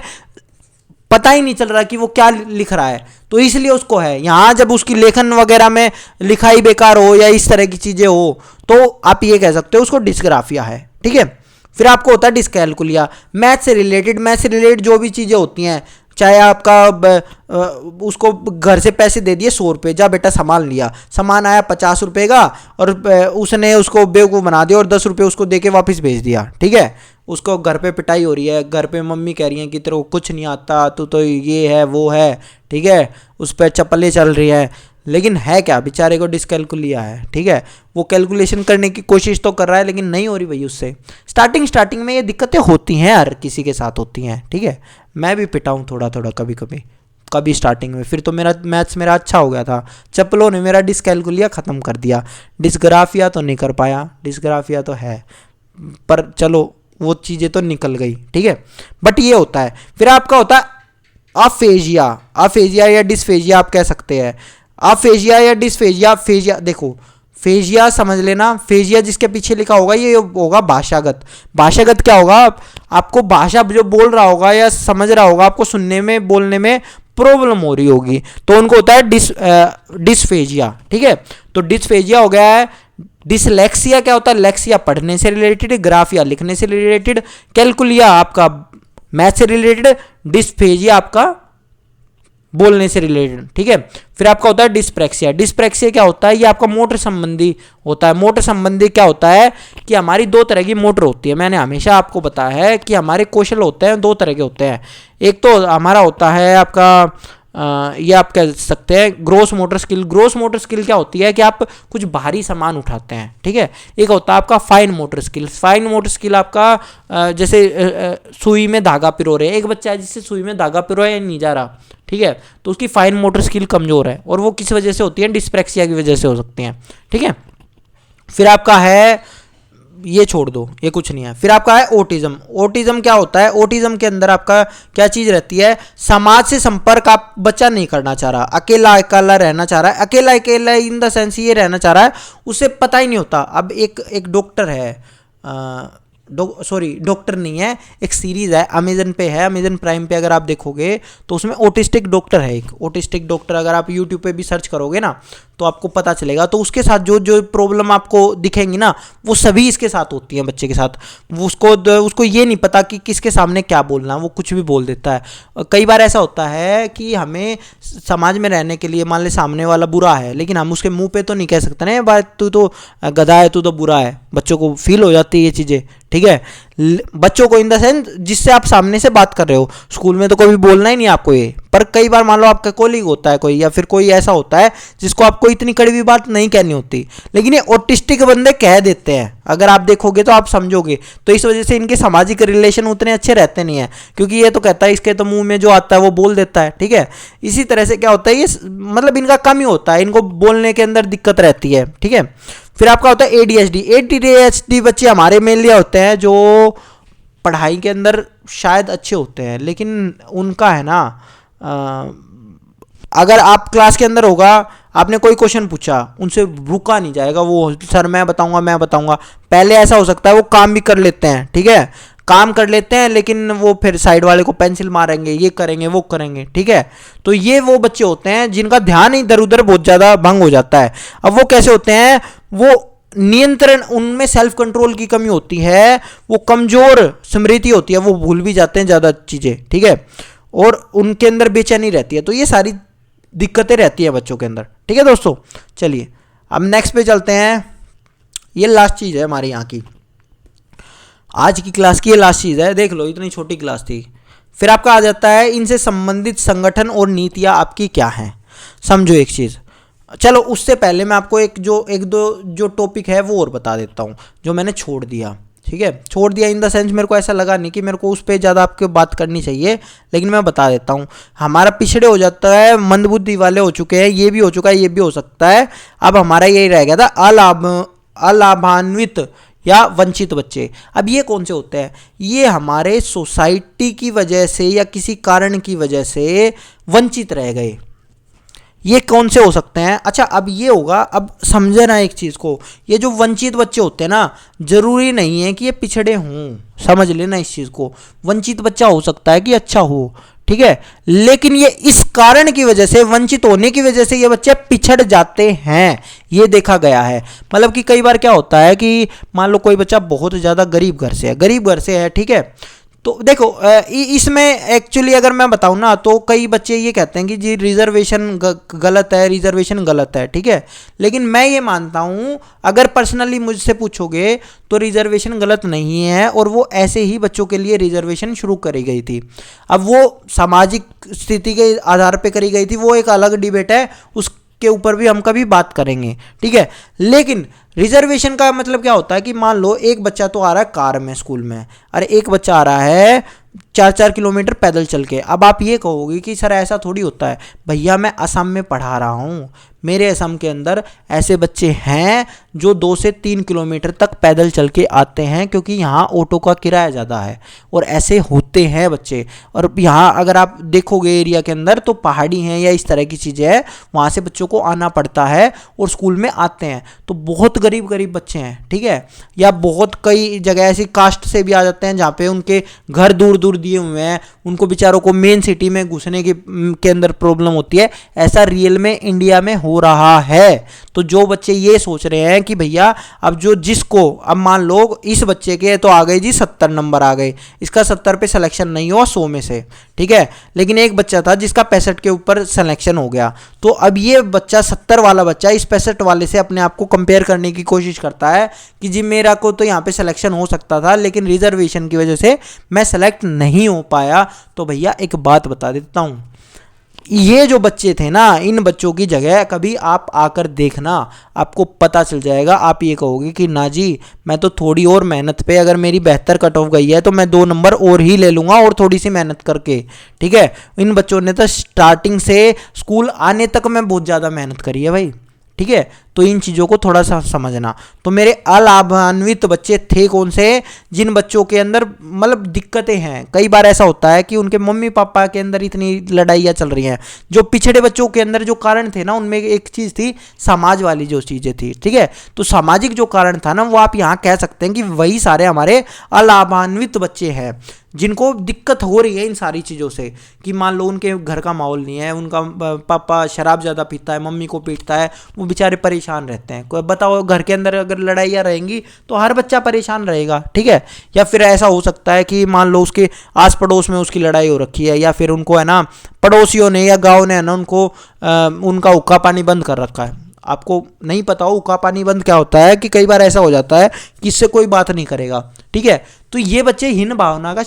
पता ही नहीं चल रहा कि वो क्या लिख रहा है, तो इसलिए उसको है। यहाँ जब उसकी लेखन वगैरह में लिखाई बेकार हो या इस तरह की चीजें हो तो आप ये कह सकते हो उसको डिस्ग्राफिया है, ठीक है। फिर आपको होता है डिस्कैलकुलिया, मैथ से रिलेटेड जो भी चीजें होती हैं, चाहे आपका उसको घर से पैसे दे दिए 100 रुपये, जा बेटा सामान लिया, सामान आया 50 रुपये का और उसने उसको बेवकूफ़ बना दिया और 10 रुपये उसको दे के वापस भेज दिया, ठीक है। उसको घर पे पिटाई हो रही है, घर पे मम्मी कह रही हैं कि तेरे को कुछ नहीं आता, तू तो ये है वो है, ठीक है, उस पर चप्पलें चल रही है, लेकिन है क्या, बेचारे को डिस्कैलकुलिया है, ठीक है। वो कैलकुलेशन करने की कोशिश तो कर रहा है लेकिन नहीं हो रही भाई उससे। स्टार्टिंग में ये दिक्कतें होती हैं, हर किसी के साथ होती हैं, ठीक है। मैं भी पिटा हूँ थोड़ा कभी स्टार्टिंग में, फिर तो मेरा मैथ्स अच्छा हो गया था, चप्पलों ने मेरा डिस्कैलकुलिया ख़त्म कर दिया। डिस्ग्राफिया तो नहीं कर पाया, डिस्ग्राफिया तो है, पर चलो वो चीज़ें तो निकल गई, ठीक है। बट ये होता है। फिर आपका होता है अफेजिया या डिस्फेजिया आप कह सकते हैं। अफेजिया या डिस्फेजिया, फेजिया देखो, फेजिया समझ लेना, फेजिया जिसके पीछे लिखा होगा ये होगा भाषागत क्या होगा, आपको भाषा जो बोल रहा होगा या समझ रहा होगा, आपको सुनने में बोलने में प्रॉब्लम हो रही होगी, तो उनको होता है डिस्फेजिया, ठीक है। तो डिस्फेजिया हो गया है। डिसलेक्सिया क्या होता है, लेक्सिया पढ़ने से रिलेटेड, ग्राफिया लिखने से रिलेटेड, कैलकुलिया आपका मैथ से रिलेटेड, डिस्फेजिया आपका बोलने से रिलेटेड, ठीक है। फिर आपका होता है डिस्प्रैक्सिया क्या होता है, ये आपका मोटर संबंधी होता है। मोटर संबंधी क्या होता है कि हमारी 2 तरह की मोटर होती है, मैंने हमेशा आपको बताया है कि हमारे कौशल होते हैं 2 तरह के होते हैं। एक तो हमारा होता है आपका ये आप कह सकते हैं gross motor skill. Gross motor skill क्या होती है कि आप कुछ भारी सामान उठाते हैं, ठीक है। एक होता है आपका फाइन मोटर स्किल आपका जैसे सुई में धागा पिरो रहे, एक बच्चा है जिससे सुई में धागा पिरोया नहीं जा रहा, ठीक है, तो उसकी फाइन मोटर स्किल कमजोर है, और वो किस वजह से होती है, डिस्प्रैक्सिया की वजह से हो सकती हैं, ठीक है। फिर आपका है, ये छोड़ दो, ये कुछ नहीं है। फिर आपका है ओटिज्म क्या होता है, ओटिज्म के अंदर आपका क्या चीज़ रहती है, समाज से संपर्क आप बच्चा नहीं करना चाह रहा, अकेला रहना चाह रहा है, अकेला इन द सेंस ये रहना चाह रहा है, उसे पता ही नहीं होता। अब एक डॉक्टर है, डॉक्टर नहीं है, एक सीरीज़ है, अमेजन पे है, अमेजन प्राइम पे अगर आप देखोगे तो उसमें ऑटिस्टिक डॉक्टर है, एक ऑटिस्टिक डॉक्टर, अगर आप यूट्यूब पे भी सर्च करोगे ना तो आपको पता चलेगा। तो उसके साथ जो प्रॉब्लम आपको दिखेंगी ना वो सभी इसके साथ होती है, बच्चे के साथ। उसको ये नहीं पता कि किसके सामने क्या बोलना, वो कुछ भी बोल देता है। कई बार ऐसा होता है कि हमें समाज में रहने के लिए, मान ले सामने वाला बुरा है लेकिन हम उसके मुंह पे तो नहीं कह सकते ना भाई तू तो गधा है, तू तो बुरा है, बच्चों को फील हो जाती है ये चीज़ें, ठीक है। बच्चों को इन द सेंस जिससे आप सामने से बात कर रहे हो, स्कूल में तो कभी बोलना ही नहीं आपको ये, पर कई बार मान लो आपका कोलीग होता है कोई, या फिर कोई ऐसा होता है जिसको आपको इतनी कड़वी बात नहीं कहनी होती, लेकिन ये ऑटिस्टिक बंदे कह देते हैं, अगर आप देखोगे तो आप समझोगे। तो इस वजह से इनके सामाजिक रिलेशन उतने अच्छे रहते नहीं है, क्योंकि ये तो कहता है इसके तो मुंह में जो आता है वो बोल देता है, ठीक है। इसी तरह से क्या होता है, ये मतलब इनका कम ही होता है, इनको बोलने के अंदर दिक्कत रहती है, ठीक है। फिर आपका होता है ADHD बच्चे हमारे मेनली होते हैं जो पढ़ाई के अंदर शायद अच्छे होते हैं, लेकिन उनका है ना, अगर आप क्लास के अंदर होगा, आपने कोई क्वेश्चन पूछा, उनसे रुका नहीं जाएगा, वो सर मैं बताऊंगा। पहले ऐसा हो सकता है वो काम भी कर लेते हैं, ठीक है, काम कर लेते हैं, लेकिन वो फिर साइड वाले को पेंसिल मारेंगे, ये करेंगे वो करेंगे, ठीक है। तो ये वो बच्चे होते हैं जिनका ध्यान इधर उधर बहुत ज़्यादा भंग हो जाता है। अब वो कैसे होते हैं, वो नियंत्रण, उनमें सेल्फ कंट्रोल की कमी होती है, वो कमजोर स्मृति होती है, वो भूल भी जाते हैं ज़्यादा चीज़ें, ठीक है, और उनके अंदर बेचैनी रहती है। तो ये सारी दिक्कतें रहती है बच्चों के अंदर, ठीक है दोस्तों। चलिए अब नेक्स्ट पे चलते हैं। ये लास्ट चीज़ है हमारे यहाँ की, आज की क्लास की ये लास्ट चीज़ है, देख लो इतनी छोटी क्लास थी। फिर आपका आ जाता है इनसे संबंधित संगठन और नीतियाँ आपकी क्या हैं, समझो एक चीज़। चलो उससे पहले मैं आपको एक दो जो टॉपिक है वो और बता देता हूँ जो मैंने छोड़ दिया, ठीक है, छोड़ दिया इन द सेंस मेरे को ऐसा लगा नहीं कि मेरे को उस पर ज़्यादा आपके बात करनी चाहिए, लेकिन मैं बता देता हूँ। हमारा पिछड़े हो जाता है, मंदबुद्धि वाले हो चुके हैं, ये भी हो चुका है, ये भी हो सकता है। अब हमारा यही रह गया था अलाभान्वित या वंचित बच्चे। अब ये कौन से होते हैं? ये हमारे सोसाइटी की वजह से या किसी कारण की वजह से वंचित रह गए। ये कौन से हो सकते हैं? अच्छा, अब ये होगा, अब समझे ना एक चीज़ को, ये जो वंचित बच्चे होते हैं ना, जरूरी नहीं है कि ये पिछड़े हों, समझ लेना इस चीज़ को। वंचित बच्चा हो सकता है कि अच्छा हो, ठीक है, लेकिन ये इस कारण की वजह से, वंचित होने की वजह से ये बच्चे पिछड़ जाते हैं, ये देखा गया है। मतलब कि कई बार क्या होता है कि मान लो कोई बच्चा बहुत ज़्यादा गरीब घर से है, ठीक है, तो देखो इसमें एक्चुअली अगर मैं बताऊं ना, तो कई बच्चे ये कहते हैं कि जी रिजर्वेशन गलत है, ठीक है, लेकिन मैं ये मानता हूं, अगर पर्सनली मुझसे पूछोगे तो रिजर्वेशन गलत नहीं है, और वो ऐसे ही बच्चों के लिए रिजर्वेशन शुरू करी गई थी। अब वो सामाजिक स्थिति के आधार पर करी गई थी, वो एक अलग डिबेट है, उसके ऊपर भी हम कभी बात करेंगे, ठीक है। लेकिन रिजर्वेशन का मतलब क्या होता है कि मान लो एक बच्चा तो आ रहा है कार में स्कूल में, अरे एक बच्चा आ रहा है 4-4 किलोमीटर पैदल चल के। अब आप ये कहोगे कि सर ऐसा थोड़ी होता है। भैया मैं असम में पढ़ा रहा हूँ, मेरे असम के अंदर ऐसे बच्चे हैं जो 2 से 3 किलोमीटर तक पैदल चल के आते हैं, क्योंकि यहाँ ऑटो का किराया ज़्यादा है, और ऐसे होते हैं बच्चे। और यहाँ अगर आप देखोगे एरिया के अंदर तो पहाड़ी हैं या इस तरह की चीज़ें हैं, वहाँ से बच्चों को आना पड़ता है और स्कूल में आते हैं। तो बहुत गरीब बच्चे हैं, ठीक है, या बहुत कई जगह ऐसी कास्ट से भी आ जाते हैं जहाँ पे उनके घर दूर दूर दिए हुए हैं, उनको बेचारों को मेन सिटी में घुसने के अंदर प्रॉब्लम होती है। ऐसा रियल में इंडिया में हो रहा है। तो जो बच्चे ये सोच रहे हैं कि भैया अब अब मान लो इस बच्चे के तो आ गए जी 70 नंबर आ गए, इसका 70 पे सिलेक्शन नहीं हुआ 100 में से, ठीक है, लेकिन एक बच्चा था जिसका 65 के ऊपर सिलेक्शन हो गया। तो अब ये बच्चा 70 वाला बच्चा इस 65 वाले से अपने आप को कंपेयर करने की कोशिश करता है कि जी मेरा को तो यहाँ पे सिलेक्शन हो सकता था, लेकिन रिजर्वेशन की वजह से मैं सेलेक्ट नहीं हो पाया। तो भैया एक बात बता देता हूँ, ये जो बच्चे थे ना, इन बच्चों की जगह कभी आप आकर देखना, आपको पता चल जाएगा। आप ये कहोगे कि ना जी मैं तो थोड़ी और मेहनत पे, अगर मेरी 72 कट ऑफ गई है तो मैं 2 नंबर और ही ले लूँगा और थोड़ी सी मेहनत करके, ठीक है। इन बच्चों ने तो स्टार्टिंग से स्कूल आने तक में बहुत ज़्यादा मेहनत करी है भाई, ठीक है। तो इन चीज़ों को थोड़ा सा समझना। तो मेरे अलाभान्वित बच्चे थे कौन से? जिन बच्चों के अंदर मतलब दिक्कतें हैं। कई बार ऐसा होता है कि उनके मम्मी पापा के अंदर इतनी लड़ाइयाँ चल रही हैं। जो पिछड़े बच्चों के अंदर जो कारण थे ना, उनमें एक चीज़ थी समाज वाली जो चीज़ें थी, ठीक है। तो सामाजिक जो कारण था ना, वो आप यहाँ कह सकते हैं कि वही सारे हमारे अलाभान्वित बच्चे हैं जिनको दिक्कत हो रही है इन सारी चीज़ों से। कि मान लो उनके घर का माहौल नहीं है, उनका पापा शराब ज़्यादा पीता है, मम्मी को पीटता है, वो बेचारे परेशान रहते हैं। कोई बताओ, घर के अंदर अगर लड़ाइयाँ रहेंगी तो हर बच्चा परेशान रहेगा, ठीक है। या फिर ऐसा हो सकता है कि मान लो उसके आस पड़ोस में उसकी लड़ाई हो रखी है, या फिर उनको है ना पड़ोसियों ने या गाँव ने है ना उनको उनका हुक्का पानी बंद कर रखा है। आपको नहीं पता हो हुक्का पानी बंद क्या होता है, कि कई बार ऐसा हो जाता है कि इससे कोई बात नहीं करेगा, ठीक है। तो ये बच्चे हीन भावना का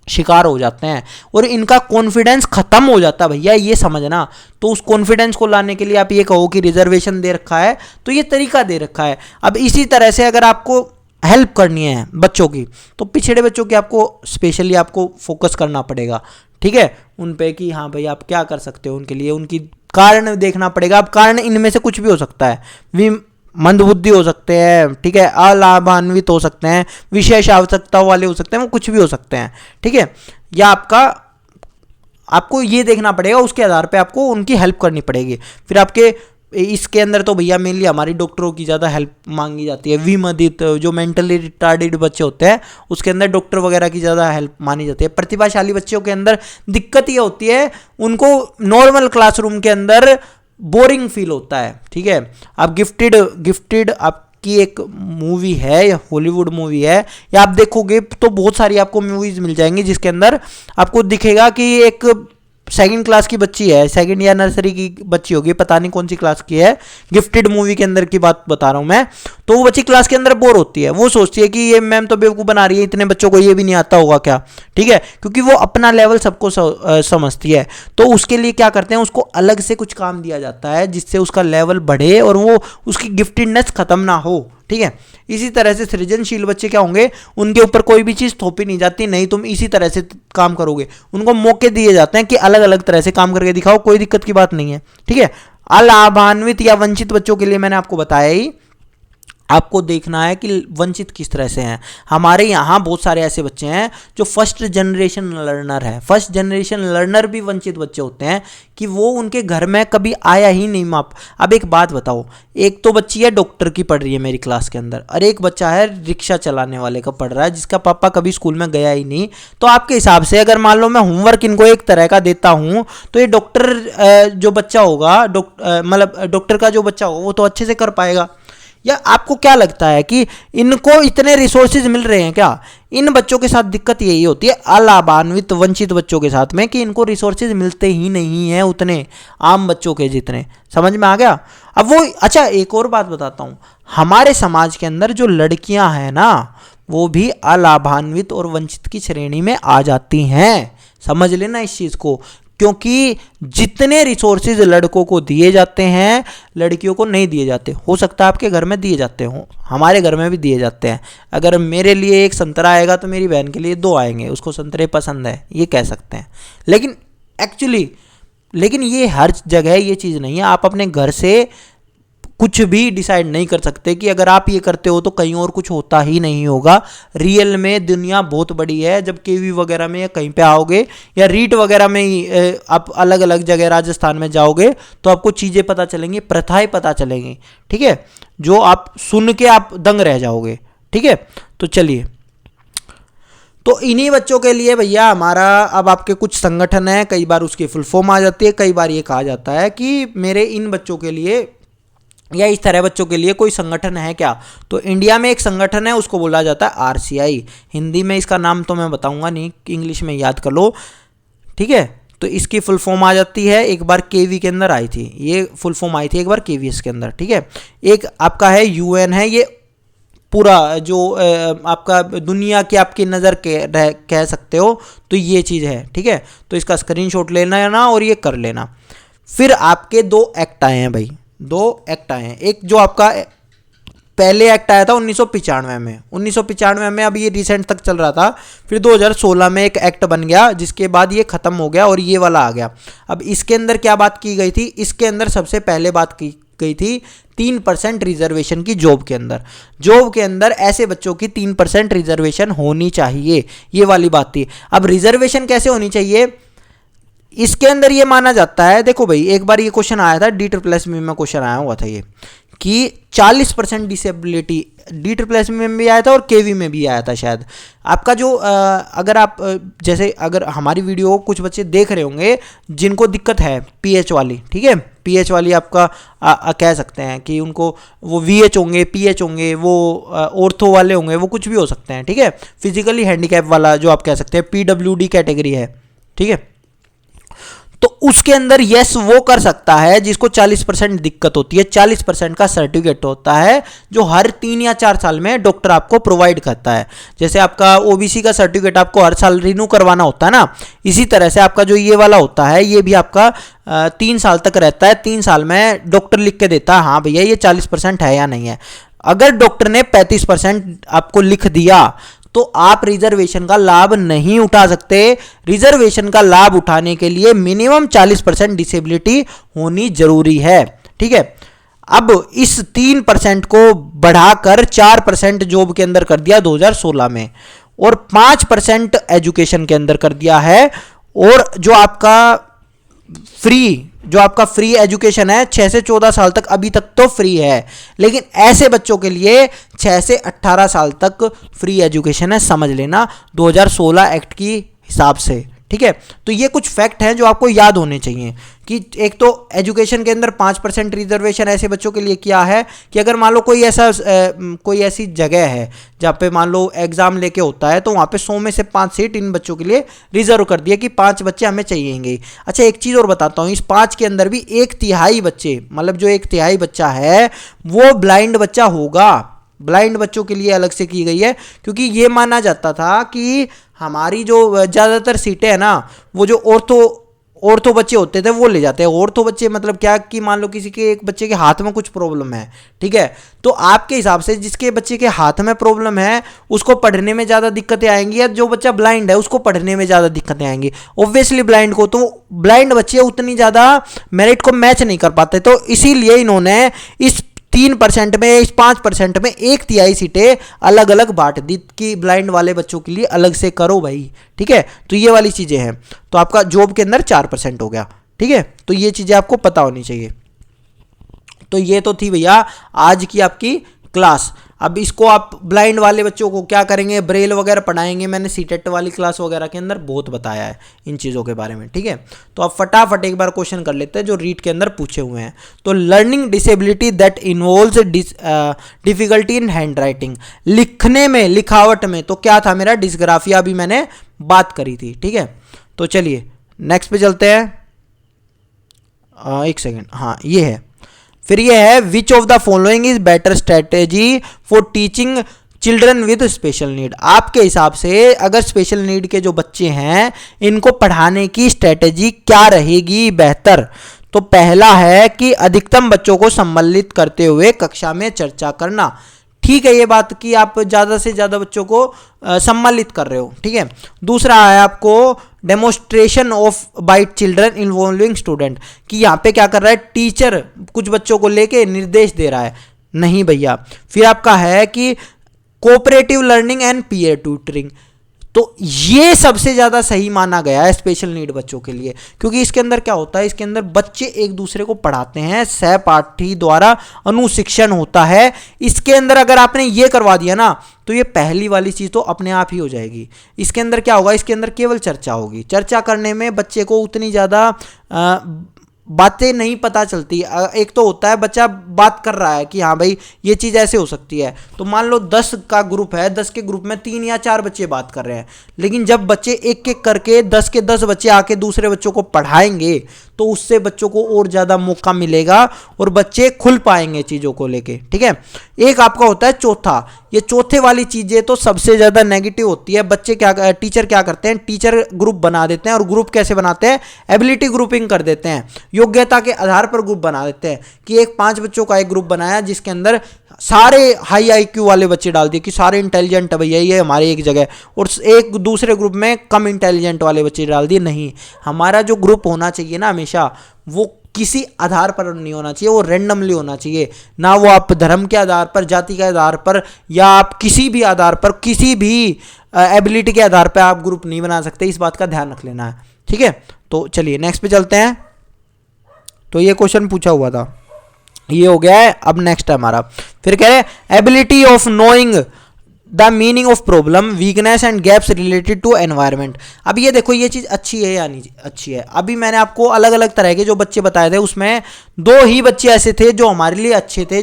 शिकार हो जाते हैं और इनका कॉन्फिडेंस खत्म हो जाता है भैया, ये समझना। तो उस कॉन्फिडेंस को लाने के लिए आप ये कहो कि रिजर्वेशन दे रखा है, तो ये तरीका दे रखा है। अब इसी तरह से अगर आपको हेल्प करनी है बच्चों की, तो पिछड़े बच्चों की आपको स्पेशली आपको फोकस करना पड़ेगा, ठीक है, उन पे कि हाँ भाई आप क्या कर सकते हो उनके लिए, उनकी कारण देखना पड़ेगा। अब कारण इनमें से कुछ भी हो सकता है, मंदबुद्धि हो सकते हैं, ठीक है, अलाभान्वित हो सकते हैं, विशेष आवश्यकताओं वाले हो सकते हैं, वो कुछ भी हो सकते हैं, ठीक है। या आपको ये देखना पड़ेगा, उसके आधार पे आपको उनकी हेल्प करनी पड़ेगी। फिर आपके इसके अंदर तो भैया मेनली हमारी डॉक्टरों की ज़्यादा हेल्प मांगी जाती है। विमोचित जो मेंटली रिटार्डेड बच्चे होते हैं उसके अंदर डॉक्टर वगैरह की ज़्यादा हेल्प मानी जाती है। प्रतिभाशाली बच्चों के अंदर दिक्कत ये होती है, उनको नॉर्मल क्लासरूम के अंदर बोरिंग फील होता है, ठीक है। अब गिफ्टेड आपकी एक मूवी है, हॉलीवुड मूवी है, या आप देखोगे तो बहुत सारी आपको मूवीज मिल जाएंगी जिसके अंदर आपको दिखेगा कि एक सेकंड क्लास की बच्ची है, सेकंड या नर्सरी की बच्ची होगी, पता नहीं कौन सी क्लास की है, गिफ्टेड मूवी के अंदर की बात बता रहा हूँ मैं। तो वो बच्ची क्लास के अंदर बोर होती है, वो सोचती है कि ये मैम तो बेवकूफ़ बना रही है, इतने बच्चों को ये भी नहीं आता होगा क्या, ठीक है, क्योंकि वो अपना लेवल सबको समझती है। तो उसके लिए क्या करते हैं, उसको अलग से कुछ काम दिया जाता है जिससे उसका लेवल बढ़े और वो उसकी गिफ्टेडनेस खत्म ना हो, ठीक है। इसी तरह से सृजनशील बच्चे क्या होंगे, उनके ऊपर कोई भी चीज़ थोपी नहीं जाती, नहीं तुम इसी तरह से काम करोगे, उनको मौके दिए जाते हैं कि अलग अलग तरह से काम करके दिखाओ, कोई दिक्कत की बात नहीं है, ठीक है। अलाभान्वित या वंचित बच्चों के लिए मैंने आपको बताया ही, आपको देखना है कि वंचित किस तरह से हैं। हमारे यहाँ बहुत सारे ऐसे बच्चे हैं जो फर्स्ट जनरेशन लर्नर है। फर्स्ट जनरेशन लर्नर भी वंचित बच्चे होते हैं कि वो उनके घर में कभी आया ही नहीं माप। अब एक बात बताओ, एक तो बच्ची है डॉक्टर की पढ़ रही है मेरी क्लास के अंदर, और एक बच्चा है रिक्शा चलाने वाले का पढ़ रहा है जिसका पापा कभी स्कूल में गया ही नहीं। तो आपके हिसाब से अगर मान लो मैं होमवर्क इनको एक तरह का देता हूँ, तो ये डॉक्टर जो बच्चा होगा, मतलब डॉक्टर का जो बच्चा होगा वो तो अच्छे से कर पाएगा। या आपको क्या लगता है कि इनको इतने रिसोर्सेज मिल रहे हैं क्या? इन बच्चों के साथ दिक्कत यही होती है अलाभान्वित वंचित बच्चों के साथ में, कि इनको रिसोर्सेज मिलते ही नहीं हैं उतने आम बच्चों के जितने। समझ में आ गया? अब वो अच्छा एक और बात बताता हूँ, हमारे समाज के अंदर जो लड़कियां हैं ना, वो भी अलाभान्वित और वंचित की श्रेणी में आ जाती हैं। समझ लेना इस चीज़ को, क्योंकि जितने रिसोर्सेज लड़कों को दिए जाते हैं लड़कियों को नहीं दिए जाते। हो सकता है आपके घर में दिए जाते हों, हमारे घर में भी दिए जाते हैं। अगर मेरे लिए एक संतरा आएगा तो मेरी बहन के लिए 2 आएंगे, उसको संतरे पसंद है, ये कह सकते हैं। लेकिन ये हर जगह ये चीज़ नहीं है। आप अपने घर से कुछ भी डिसाइड नहीं कर सकते कि अगर आप ये करते हो तो कहीं और कुछ होता ही नहीं होगा। रियल में दुनिया बहुत बड़ी है। जब केवी वगैरह में या कहीं पे आओगे या रीट वगैरह में ही आप अलग अलग जगह राजस्थान में जाओगे तो आपको चीज़ें पता चलेंगी, प्रथाएं पता चलेंगी, ठीक है, जो आप सुन के आप दंग रह जाओगे, ठीक है। तो चलिए, तो इन्हीं बच्चों के लिए भैया हमारा अब आपके कुछ संगठन है, कई बार उसकी फुल फॉर्म आ जाती है, कई बार ये कहा जाता है कि मेरे इन बच्चों के लिए या इस तरह बच्चों के लिए कोई संगठन है क्या? तो इंडिया में एक संगठन है, उसको बोला जाता है आरसीआई। हिंदी में इसका नाम तो मैं बताऊंगा नहीं, इंग्लिश में याद कर लो, ठीक है। तो इसकी फुल फॉर्म आ जाती है, एक बार केवी के अंदर आई थी, ये फुल फॉर्म आई थी एक बार केवीएस के अंदर, ठीक है। एक आपका है यूएन है, ये पूरा जो आपका दुनिया की आपकी नज़र कह सकते हो, तो ये चीज़ है, ठीक है। तो इसका स्क्रीनशॉट लेना है ना और ये कर लेना। फिर आपके 2 एक्ट आए हैं भाई, 2 एक्ट आए हैं। एक जो आपका पहले एक्ट आया था 1995 में, 1995 में, अब ये रिसेंट तक चल रहा था। फिर 2016 में एक एक्ट बन गया, जिसके बाद ये ख़त्म हो गया और ये वाला आ गया। अब इसके अंदर क्या बात की गई थी? इसके अंदर सबसे पहले बात की गई थी 3% रिजर्वेशन की। जॉब के अंदर ऐसे बच्चों की 3% रिजर्वेशन होनी चाहिए, ये वाली बात थी। अब रिजर्वेशन कैसे होनी चाहिए? इसके अंदर ये माना जाता है, देखो भाई एक बार ये क्वेश्चन आया था, DSSS में क्वेश्चन आया हुआ था ये, कि 40% डिसेबिलिटी, DSSS में भी आया था और केवी में भी आया था शायद। आपका जो अगर आप जैसे अगर हमारी वीडियो कुछ बच्चे देख रहे होंगे जिनको दिक्कत है पीएच वाली, ठीक है, पीएच वाली आपका कह सकते हैं कि उनको वो वीएच होंगे, पीएच होंगे, वो ऑर्थो वाले होंगे, वो कुछ भी हो सकते हैं, ठीक है। फिजिकली हैंडीकैप वाला जो आप कह सकते हैं PWD कैटेगरी है, ठीक है। तो उसके अंदर यस वो कर सकता है जिसको 40% दिक्कत होती है। 40% का सर्टिफिकेट होता है जो हर 3 या 4 साल में डॉक्टर आपको प्रोवाइड करता है। जैसे आपका ओबीसी का सर्टिफिकेट आपको हर साल रिन्यू करवाना होता है ना, इसी तरह से आपका जो ये वाला होता है ये भी आपका 3 साल तक रहता है। 3 साल में डॉक्टर लिख के देता है हाँ भैया ये 40% है या नहीं है। अगर डॉक्टर ने 35% आपको लिख दिया तो आप रिजर्वेशन का लाभ नहीं उठा सकते। रिजर्वेशन का लाभ उठाने के लिए मिनिमम 40% डिसेबिलिटी होनी जरूरी है, ठीक है। अब इस 3% को बढ़ाकर 4% जॉब के अंदर कर दिया 2016 में, और 5% एजुकेशन के अंदर कर दिया है। और जो आपका फ्री एजुकेशन है 6 से 14 साल तक अभी तक तो फ्री है, लेकिन ऐसे बच्चों के लिए 6 से 18 साल तक फ्री एजुकेशन है, समझ लेना 2016 एक्ट की हिसाब से, ठीक है। तो ये कुछ फैक्ट हैं जो आपको याद होने चाहिए कि एक तो एजुकेशन के अंदर 5% रिजर्वेशन ऐसे बच्चों के लिए किया है कि अगर मान लो कोई ऐसी जगह है जहाँ पे मान लो एग्जाम लेके होता है तो वहाँ पे 100 में से 5 सीट इन बच्चों के लिए रिजर्व कर दिया कि 5 बच्चे हमें चाहिएंगे। अच्छा एक चीज़ और बताता हूँ, इस 5 के अंदर भी 1/3 बच्चे, मतलब जो 1/3 बच्चा है वो ब्लाइंड बच्चा होगा। ब्लाइंड बच्चों के लिए अलग से की गई है, क्योंकि ये माना जाता था कि हमारी जो ज़्यादातर सीटें हैं ना वो जो ऑर्थो बच्चे होते थे वो ले जाते हैं। ऑर्थो बच्चे मतलब क्या कि मान लो किसी के एक बच्चे के हाथ में कुछ प्रॉब्लम है, ठीक है, तो आपके हिसाब से जिसके बच्चे के हाथ में प्रॉब्लम है उसको पढ़ने में ज़्यादा दिक्कतें आएंगी, या जो बच्चा ब्लाइंड है उसको पढ़ने में ज़्यादा दिक्कतें आएंगी? ऑब्वियसली ब्लाइंड को। तो ब्लाइंड बच्चे उतनी ज़्यादा मेरिट को मैच नहीं कर पाते, तो इसीलिए इन्होंने इस 3% में, इस 5% में 1/3 सीटें अलग अलग बांट दी कि ब्लाइंड वाले बच्चों के लिए अलग से करो भाई, ठीक है। तो ये वाली चीज़ें हैं। तो आपका जॉब के अंदर 4% हो गया, ठीक है। तो ये चीज़ें आपको पता होनी चाहिए। तो ये तो थी भैया आज की आपकी क्लास। अब इसको आप ब्लाइंड वाले बच्चों को क्या करेंगे, ब्रेल वगैरह पढ़ाएंगे। मैंने सीटेट वाली क्लास वगैरह के अंदर बहुत बताया है इन चीज़ों के बारे में, ठीक है। तो आप फटाफट एक बार क्वेश्चन कर लेते हैं जो रीड के अंदर पूछे हुए हैं। तो learning disability that involves difficulty in hand writing, लिखने में, लिखावट में। तो क्या था मेरा, डिस्ग्राफिया, अभी मैंने बात करी थी, ठीक है। तो चलिए नेक्स्ट पे चलते हैं। एक सेकेंड, हाँ ये है। फिर ये है which of the following is better strategy for teaching children with special need. आपके हिसाब से अगर स्पेशल नीड के जो बच्चे हैं इनको पढ़ाने की स्ट्रेटेजी क्या रहेगी बेहतर? तो पहला है कि अधिकतम बच्चों को सम्मिलित करते हुए कक्षा में चर्चा करना। ठीक है, ये बात कि आप ज़्यादा से ज़्यादा बच्चों को सम्मिलित कर रहे हो, ठीक है। दूसरा है आपको demonstration of bye children involving student, कि यहाँ पे क्या कर रहा है, टीचर कुछ बच्चों को लेके निर्देश दे रहा है, नहीं भैया। फिर आपका है कि cooperative learning and peer tutoring, तो ये सबसे ज़्यादा सही माना गया है स्पेशल नीड बच्चों के लिए, क्योंकि इसके अंदर क्या होता है, इसके अंदर बच्चे एक दूसरे को पढ़ाते हैं, सहपाठी द्वारा अनुशिक्षण होता है। इसके अंदर अगर आपने ये करवा दिया ना तो ये पहली वाली चीज़ तो अपने आप ही हो जाएगी। इसके अंदर क्या होगा, इसके अंदर केवल चर्चा होगी। चर्चा करने में बच्चे को उतनी ज़्यादा बातें नहीं पता चलती। एक तो होता है बच्चा बात कर रहा है कि हाँ भाई ये चीज़ ऐसे हो सकती है, तो मान लो 10 का ग्रुप है, 10 के ग्रुप में 3 या 4 बच्चे बात कर रहे हैं, लेकिन जब बच्चे एक एक करके 10 के 10 बच्चे आके दूसरे बच्चों को पढ़ाएंगे तो उससे बच्चों को और ज़्यादा मौका मिलेगा और बच्चे खुल पाएंगे चीज़ों को लेके, ठीक है। एक आपका होता है चौथा, ये चौथे वाली चीज़ें तो सबसे ज़्यादा नेगेटिव होती है। बच्चे क्या, टीचर क्या करते हैं, टीचर ग्रुप बना देते हैं, और ग्रुप कैसे बनाते हैं, एबिलिटी ग्रुपिंग कर देते हैं, योग्यता के आधार पर ग्रुप बना देते हैं। कि एक 5 बच्चों का एक ग्रुप बनाया जिसके अंदर सारे हाई IQ वाले बच्चे डाल दिए कि सारे इंटेलिजेंट भैया ये हमारे एक जगह, और एक दूसरे ग्रुप में कम इंटेलिजेंट वाले बच्चे डाल दिए। नहीं, हमारा जो ग्रुप होना चाहिए ना हमेशा वो किसी आधार पर नहीं होना चाहिए, वो रैंडमली होना चाहिए। ना वो आप धर्म के आधार पर, जाति के आधार पर, या आप किसी भी आधार पर, किसी भी एबिलिटी के आधार पर आप ग्रुप नहीं बना सकते। इस बात का ध्यान रख लेना है, ठीक है। तो चलिए नेक्स्ट पे चलते हैं। तो ये क्वेश्चन पूछा हुआ था, ये हो गया है। अब नेक्स्ट है हमारा, फिर कह रहे हैं ability of knowing the meaning of problem, weakness and gaps related to environment. अब ये देखो ये चीज़ अच्छी है या नहीं अच्छी है। अभी मैंने आपको अलग अलग तरह के जो बच्चे बताए थे उसमें 2 ही बच्चे ऐसे थे जो हमारे लिए अच्छे थे,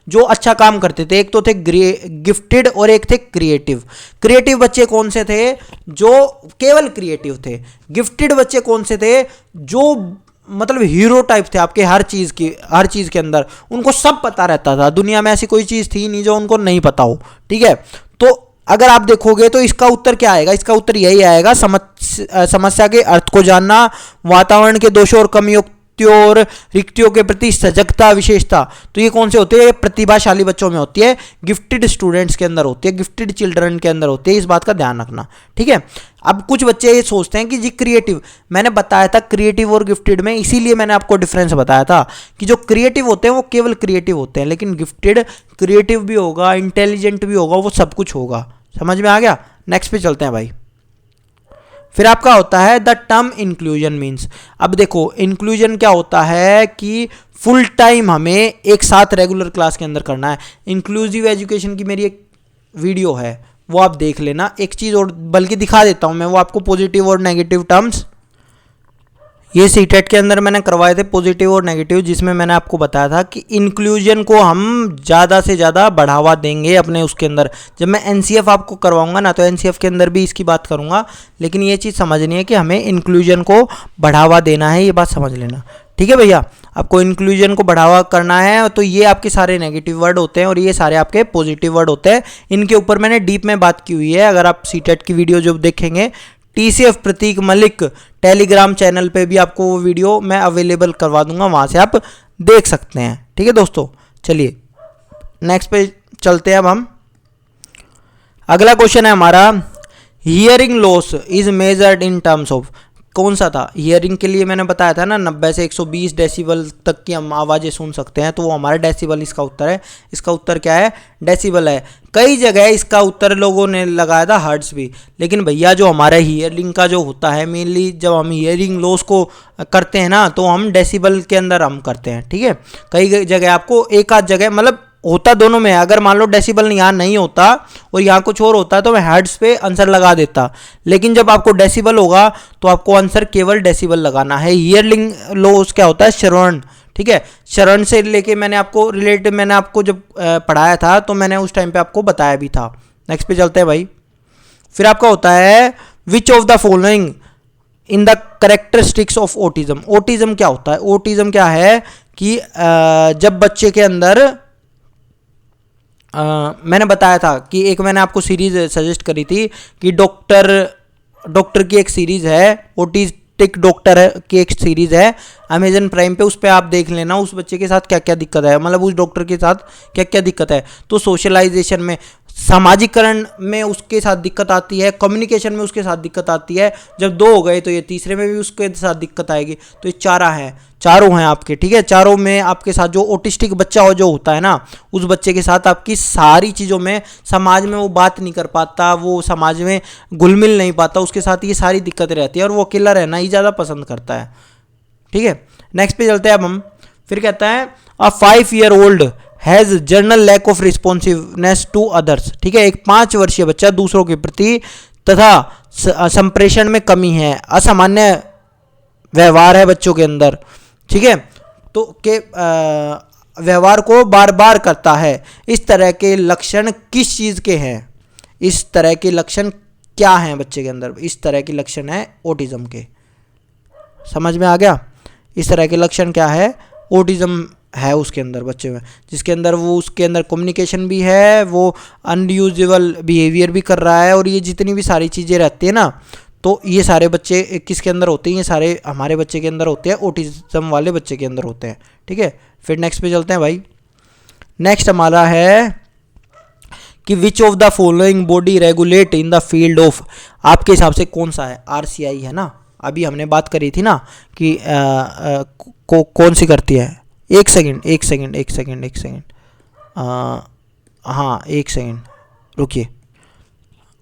जो अच्छा काम करते थे। एक तो थे गिफ्टेड और एक थे क्रिएटिव। क्रिएटिव बच्चे कौन से थे, जो केवल क्रिएटिव थे। गिफ्टेड बच्चे कौन से थे, जो मतलब हीरो टाइप थे आपके हर चीज़ के अंदर, उनको सब पता रहता था। दुनिया में ऐसी कोई चीज़ थी नहीं जो उनको नहीं पता हो, ठीक है। तो अगर आप देखोगे तो इसका उत्तर क्या आएगा, इसका उत्तर यही आएगा, समस्या के अर्थ को जानना, वातावरण के दोषों और कमियों और रिक्तियों के प्रति सजगता, विशेषता। तो ये कौन से होते हैं, प्रतिभाशाली बच्चों में होती है, गिफ्टेड स्टूडेंट्स के अंदर होती है, गिफ्टेड चिल्ड्रन के अंदर होती है। इस बात का ध्यान रखना, ठीक है। अब कुछ बच्चे ये सोचते हैं कि जी क्रिएटिव, मैंने बताया था क्रिएटिव और गिफ्टेड में, इसीलिए मैंने आपको डिफरेंस बताया था कि जो क्रिएटिव होते हैं वो केवल क्रिएटिव होते हैं, लेकिन गिफ्टेड क्रिएटिव भी होगा, इंटेलिजेंट भी होगा, वो सब कुछ होगा। समझ में आ गया। नेक्स्ट पे चलते हैं भाई। फिर आपका होता है द टर्म इंक्लूजन मीन्स। अब देखो इंक्लूजन क्या होता है कि फुल टाइम हमें एक साथ रेगुलर क्लास के अंदर करना है। इंक्लूसिव एजुकेशन की मेरी एक वीडियो है, वो आप देख लेना। एक चीज़ और बल्कि दिखा देता हूँ मैं, वो आपको पॉजिटिव और नेगेटिव टर्म्स, ये सीटेट के अंदर मैंने करवाए थे पॉजिटिव और नेगेटिव, जिसमें मैंने आपको बताया था कि इंक्लूजन को हम ज़्यादा से ज़्यादा बढ़ावा देंगे अपने उसके अंदर। जब मैं NCF आपको करवाऊंगा ना तो NCF के अंदर भी इसकी बात करूंगा, लेकिन ये चीज़ समझनी है कि हमें इंक्लूजन को बढ़ावा देना है, ये बात समझ लेना, ठीक है भैया। आपको इंक्लूजन को बढ़ावा करना है, तो ये आपके सारे नेगेटिव वर्ड होते हैं और ये सारे आपके पॉजिटिव वर्ड होते हैं। इनके ऊपर मैंने डीप में बात की हुई है, अगर आप सीटेट की वीडियो जो देखेंगे, TCF प्रतीक मलिक, टेलीग्राम चैनल पे भी आपको वो वीडियो मैं अवेलेबल करवा दूंगा, वहाँ से आप देख सकते हैं। ठीक है दोस्तों, चलिए नेक्स्ट पे चलते हैं अब हम। अगला क्वेश्चन है हमारा, hearing loss is measured in terms of, कौन सा था? हियरिंग के लिए मैंने बताया था ना 90 से 120 डेसिबल तक की हम आवाज़ें सुन सकते हैं, तो वो हमारा डेसिबल इसका उत्तर है। इसका उत्तर क्या है? डेसिबल है। कई जगह इसका उत्तर लोगों ने लगाया था हर्ट्ज भी, लेकिन भैया जो हमारा हियरिंग का जो होता है मेनली, जब हम हियरिंग लॉस को करते हैं ना तो हम डेसिबल के अंदर हम करते हैं। ठीक है, कई जगह आपको एक आध जगह मतलब होता दोनों में है। अगर मान लो डेसिबल यहाँ नहीं होता और यहाँ कुछ और होता तो मैं हर्ट्ज पे आंसर लगा देता, लेकिन जब आपको डेसिबल होगा तो आपको आंसर केवल डेसिबल लगाना है। हियरिंग लॉस क्या होता है? श्रवण। ठीक है, श्रवण से लेके मैंने आपको जब पढ़ाया था तो मैंने उस टाइम पे आपको बताया भी था। नेक्स्ट पे चलते हैं भाई। फिर आपका होता है which of the following in the characteristics of autism. Autism क्या होता है? ऑटिज्म क्या है कि जब बच्चे के अंदर मैंने बताया था कि एक मैंने आपको सीरीज सजेस्ट करी थी कि डॉक्टर की एक सीरीज है, ऑटिस्टिक डॉक्टर की एक सीरीज है अमेजन प्राइम पे, उस पर आप देख लेना उस बच्चे के साथ क्या क्या दिक्कत है, मतलब उस डॉक्टर के साथ क्या क्या दिक्कत है। तो सोशलाइजेशन में, सामाजिकरण में उसके साथ दिक्कत आती है, कम्युनिकेशन में उसके साथ दिक्कत आती है। जब 2 हो गए तो ये तीसरे में भी उसके साथ दिक्कत आएगी। तो ये चारों हैं आपके। ठीक है, चारों में आपके साथ जो ऑटिस्टिक बच्चा जो होता है ना, उस बच्चे के साथ आपकी सारी चीज़ों में, समाज में वो बात नहीं कर पाता, वो समाज में घुल मिल नहीं पाता, उसके साथ ये सारी दिक्कतें रहती है और वो अकेला रहना ही ज़्यादा पसंद करता है। ठीक है, नेक्स्ट पे चलते हैं अब हम। फिर कहता है a 5 year old has general lack of responsiveness to others. ठीक है, एक 5 वर्षीय बच्चा दूसरों के प्रति तथा संप्रेषण में कमी है, असामान्य व्यवहार है बच्चों के अंदर। ठीक है, तो के व्यवहार को बार बार करता है। इस तरह के लक्षण किस चीज़ के हैं? इस तरह के लक्षण क्या हैं बच्चे के अंदर? इस तरह के लक्षण है ऑटिज्म के। समझ में आ गया? इस तरह के लक्षण क्या है? ऑटिज्म है उसके अंदर, बच्चे में, जिसके अंदर उसके अंदर कम्युनिकेशन भी है, वो अनयूजुअल बिहेवियर भी कर रहा है, और ये जितनी भी सारी चीज़ें रहती है ना, तो ये सारे बच्चे किसके अंदर होते हैं? ये सारे हमारे बच्चे के अंदर होते हैं, ऑटिज्म वाले बच्चे के अंदर होते हैं। ठीक है, फिर नेक्स्ट पे चलते हैं भाई। नेक्स्ट हमारा है कि विच of the following body regulate in the field of, आपके हिसाब से कौन सा है? RCI है ना, अभी हमने बात करी थी ना कि कौन सी करती है। एक सेकंड हाँ, एक सेकंड रुकिए।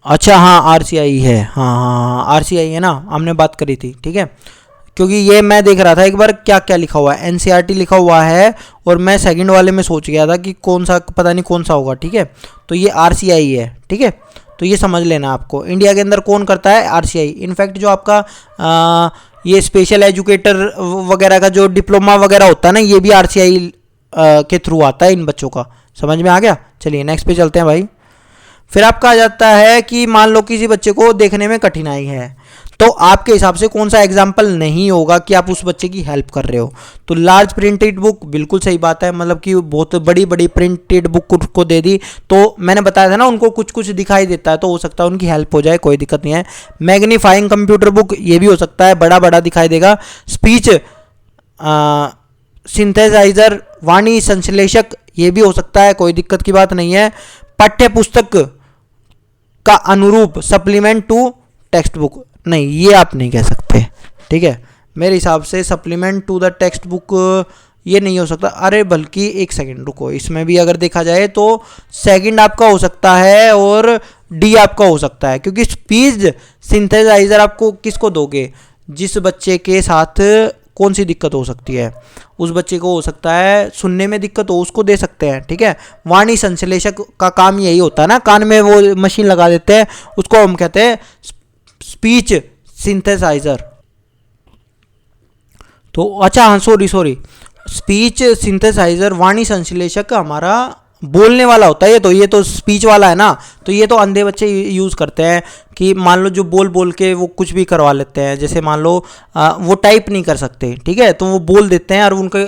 अच्छा हाँ, RCI है। हाँ, RCI है ना, हमने बात करी थी। ठीक है, क्योंकि ये मैं देख रहा था एक बार क्या क्या लिखा हुआ है, NCERT लिखा हुआ है, और मैं सेकंड वाले में सोच गया था कि कौन सा, पता नहीं कौन सा होगा। ठीक है, तो ये RCI है। ठीक है, तो ये समझ लेना आपको। इंडिया के अंदर कौन करता है? RCI। इनफैक्ट जो आपका ये स्पेशल एजुकेटर वगैरह का जो डिप्लोमा वगैरह होता है ना, ये भी RCI के थ्रू आता है इन बच्चों का। समझ में आ गया? चलिए नेक्स्ट पे चलते हैं भाई। फिर आपका आ जाता है कि मान लो किसी बच्चे को देखने में कठिनाई है, तो आपके हिसाब से कौन सा एग्जाम्पल नहीं होगा कि आप उस बच्चे की हेल्प कर रहे हो? तो लार्ज प्रिंटेड बुक, बिल्कुल सही बात है, मतलब कि बहुत बड़ी बड़ी प्रिंटेड बुक को दे दी, तो मैंने बताया था ना उनको कुछ कुछ दिखाई देता है, तो हो सकता है उनकी हेल्प हो जाए, कोई दिक्कत नहीं है। मैग्नीफाइंग कंप्यूटर बुक, ये भी हो सकता है, बड़ा बड़ा दिखाई देगा। स्पीच सिंथेसाइजर, वाणी संश्लेषक, ये भी हो सकता है, कोई दिक्कत की बात नहीं है। पाठ्य पुस्तक का अनुरूप, सप्लीमेंट टू टेक्स्ट बुक, नहीं, ये आप नहीं कह सकते। ठीक है, मेरे हिसाब से supplement to the text book ये नहीं हो सकता। अरे बल्कि एक सेकंड रुको, इसमें भी अगर देखा जाए तो सेकंड आपका हो सकता है और डी आपका हो सकता है, क्योंकि स्पीच सिंथेसाइजर आपको किसको दोगे? जिस बच्चे के साथ कौन सी दिक्कत हो सकती है? उस बच्चे को हो सकता है सुनने में दिक्कत हो, उसको दे सकते हैं। ठीक है, वाणी संश्लेषक का काम यही होता है ना, कान में वो मशीन लगा देते हैं, उसको हम कहते हैं स्पीच सिंथेसाइजर। तो अच्छा हाँ, सॉरी, स्पीच सिंथेसाइजर, वाणी संश्लेषक हमारा बोलने वाला होता है। ये तो स्पीच वाला है ना, तो ये तो अंधे बच्चे यूज़ करते हैं कि मान लो जो बोल के वो कुछ भी करवा लेते हैं। जैसे मान लो वो टाइप नहीं कर सकते, ठीक है, तो वो बोल देते हैं और उनके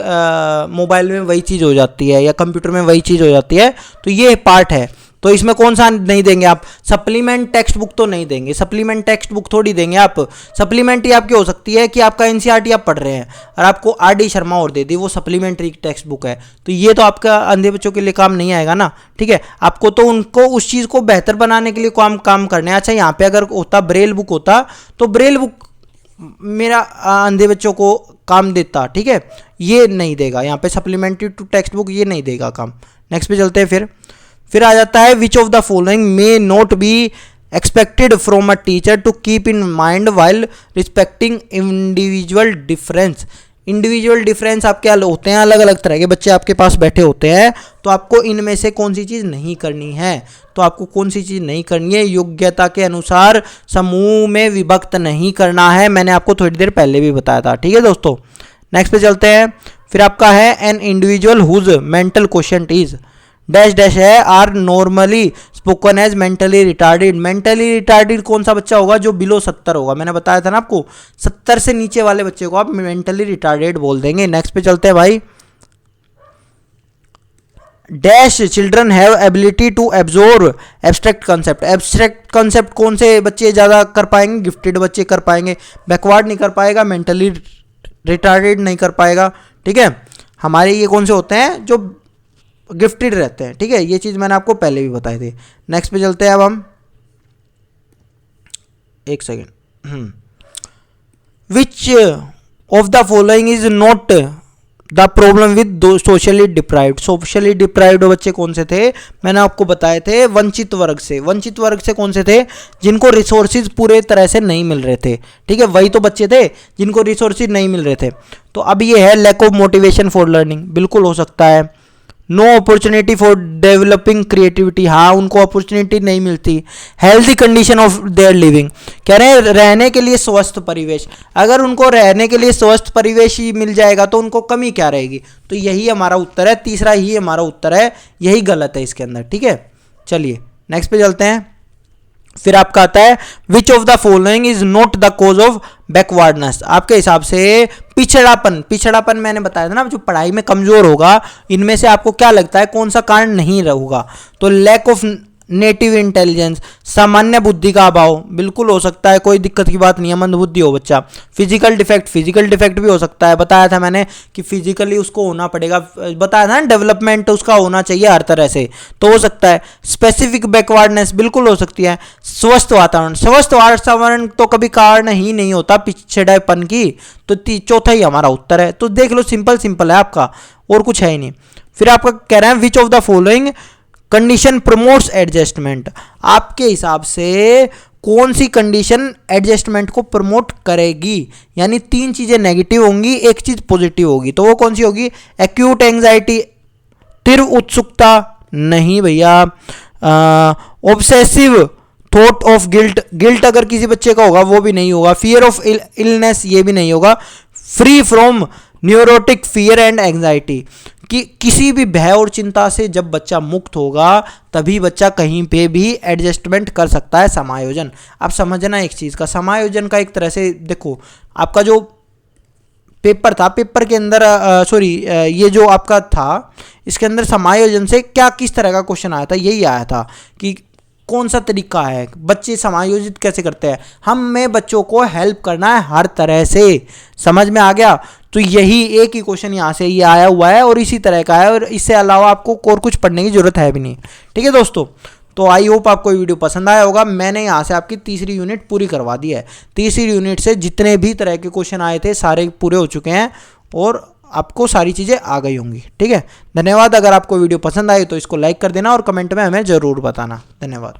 मोबाइल में वही चीज़ हो जाती है या कंप्यूटर में वही चीज़ हो जाती है, तो ये पार्ट है। तो इसमें कौन सा नहीं देंगे आप? सप्लीमेंट टेक्स्ट बुक तो नहीं देंगे, सप्लीमेंट टेक्स्ट बुक थोड़ी देंगे आप। सप्लीमेंट्री आपकी हो सकती है कि आपका एनसीईआरटी आप पढ़ रहे हैं और आपको आरडी शर्मा और दे दी, वो सप्लीमेंट्री टेक्स्ट बुक है, तो ये तो आपका अंधे बच्चों के लिए काम नहीं आएगा ना। ठीक है, आपको तो उनको उस चीज़ को बेहतर बनाने के लिए काम करना है। अच्छा, यहाँ पे अगर होता ब्रेल बुक होता तो ब्रेल बुक मेरा अंधे बच्चों को काम देता। ठीक है, ये नहीं देगा यहाँ पे, सप्लीमेंट्री टू टेक्स्ट बुक ये नहीं देगा काम। नेक्स्ट पे चलते हैं। फिर आ जाता है which of the following may not be expected from a teacher to keep in mind while respecting individual difference. Individual difference आपके होते हैं, अलग अलग तरह के बच्चे आपके पास बैठे होते हैं, तो आपको इनमें से कौन सी चीज़ नहीं करनी है? तो आपको कौन सी चीज़ नहीं करनी है? योग्यता के अनुसार समूह में विभक्त नहीं करना है, मैंने आपको थोड़ी देर पहले भी बताया था। ठीक है दोस्तों, नेक्स्ट पे चलते हैं। फिर आपका है an individual whose mental question is dash dash है are normally spoken as mentally retarded. Mentally retarded कौन सा बच्चा होगा? जो बिलो 70 होगा, मैंने बताया था ना आपको, 70 से नीचे वाले बच्चे को आप मेंटली रिटार्डेड बोल देंगे। नेक्स्ट पे चलते हैं भाई। Dash children have ability to absorb abstract concept. Abstract concept कौन से बच्चे ज़्यादा कर पाएंगे? गिफ्टेड बच्चे कर पाएंगे, बैकवर्ड नहीं कर पाएगा, मेंटली रिटार्डेड नहीं कर पाएगा। ठीक है, हमारे ये कौन से होते हैं? जो गिफ्टेड रहते हैं। ठीक है, ये चीज़ मैंने आपको पहले भी बताई थी। नेक्स्ट पे चलते हैं अब हम, एक second. Which of the following is not the problem with socially deprived. Socially deprived बच्चे कौन से थे? मैंने आपको बताए थे वंचित वर्ग से। वंचित वर्ग से कौन से थे? जिनको रिसोर्सेज पूरे तरह से नहीं मिल रहे थे। ठीक है, वही तो बच्चे थे जिनको रिसोर्सेज नहीं मिल रहे थे। तो अब ये है lack of motivation for learning, बिल्कुल हो सकता है। No opportunity for developing creativity, हाँ उनको अपॉर्चुनिटी नहीं मिलती। Healthy condition of their living, कह रहे हैं रहने के लिए स्वस्थ परिवेश। अगर उनको रहने के लिए स्वस्थ परिवेश ही मिल जाएगा तो उनको कमी क्या रहेगी? तो यही हमारा उत्तर है, तीसरा ही हमारा उत्तर है, यही गलत है इसके अंदर। ठीक है, चलिए नेक्स्ट पे चलते हैं। फिर आपका आता है which of the following is not the cause of backwardness. आपके हिसाब से पिछड़ापन मैंने बताया था ना, जो पढ़ाई में कमजोर होगा, इनमें से आपको क्या लगता है कौन सा कारण नहीं होगा? तो लैक ऑफ नेटिव इंटेलिजेंस, सामान्य बुद्धि का अभाव, बिल्कुल हो सकता है, कोई दिक्कत की बात नहीं है, मंद बुद्धि हो बच्चा। फिजिकल डिफेक्ट भी हो सकता है, बताया था मैंने कि फिजिकली उसको होना पड़ेगा, बताया था ना, डेवलपमेंट उसका होना चाहिए हर तरह से, तो हो सकता है। स्पेसिफिक बैकवर्डनेस बिल्कुल हो सकती है। स्वस्थ वातावरण तो कभी कारण ही नहीं होता पिछड़ेपन की, तो चौथा ही हमारा उत्तर है। तो देख लो, सिंपल है आपका, और कुछ है ही नहीं। फिर आपका कह रहे हैं विच of the following condition promotes adjustment. आपके हिसाब से कौन सी कंडीशन एडजस्टमेंट को प्रमोट करेगी? यानी 3 चीजें नेगेटिव होंगी, एक चीज पॉजिटिव होगी, तो वो कौन सी होगी? एक्यूट एंजाइटी, तीव्र उत्सुकता नहीं भैया। ऑब्सेसिव थॉट ऑफ गिल्ट अगर किसी बच्चे का होगा वो भी नहीं होगा। फियर ऑफ इलनेस ये भी नहीं होगा। Free from neurotic fear and anxiety, कि किसी भी भय और चिंता से जब बच्चा मुक्त होगा तभी बच्चा कहीं पे भी एडजस्टमेंट कर सकता है। समायोजन, आप समझना एक चीज़ का, समायोजन का एक तरह से देखो, आपका जो पेपर था, पेपर के अंदर ये जो आपका था, इसके अंदर समायोजन से क्या किस तरह का क्वेश्चन आया था? यही आया था कि कौन सा तरीका है, बच्चे समायोजित कैसे करते हैं। हमें बच्चों को हेल्प करना है हर तरह से, समझ में आ गया? तो यही एक ही क्वेश्चन यहाँ से ये आया हुआ है और इसी तरह का है, और इससे अलावा आपको और कुछ पढ़ने की जरूरत है भी नहीं। ठीक है दोस्तों, तो आई होप आपको ये वीडियो पसंद आया होगा। मैंने यहाँ से आपकी तीसरी यूनिट पूरी करवा दी है। तीसरी यूनिट से जितने भी तरह के क्वेश्चन आए थे सारे पूरे हो चुके हैं और आपको सारी चीज़ें आ गई होंगी। ठीक है, धन्यवाद। अगर आपको वीडियो पसंद आई तो इसको लाइक कर देना और कमेंट में हमें ज़रूर बताना। धन्यवाद।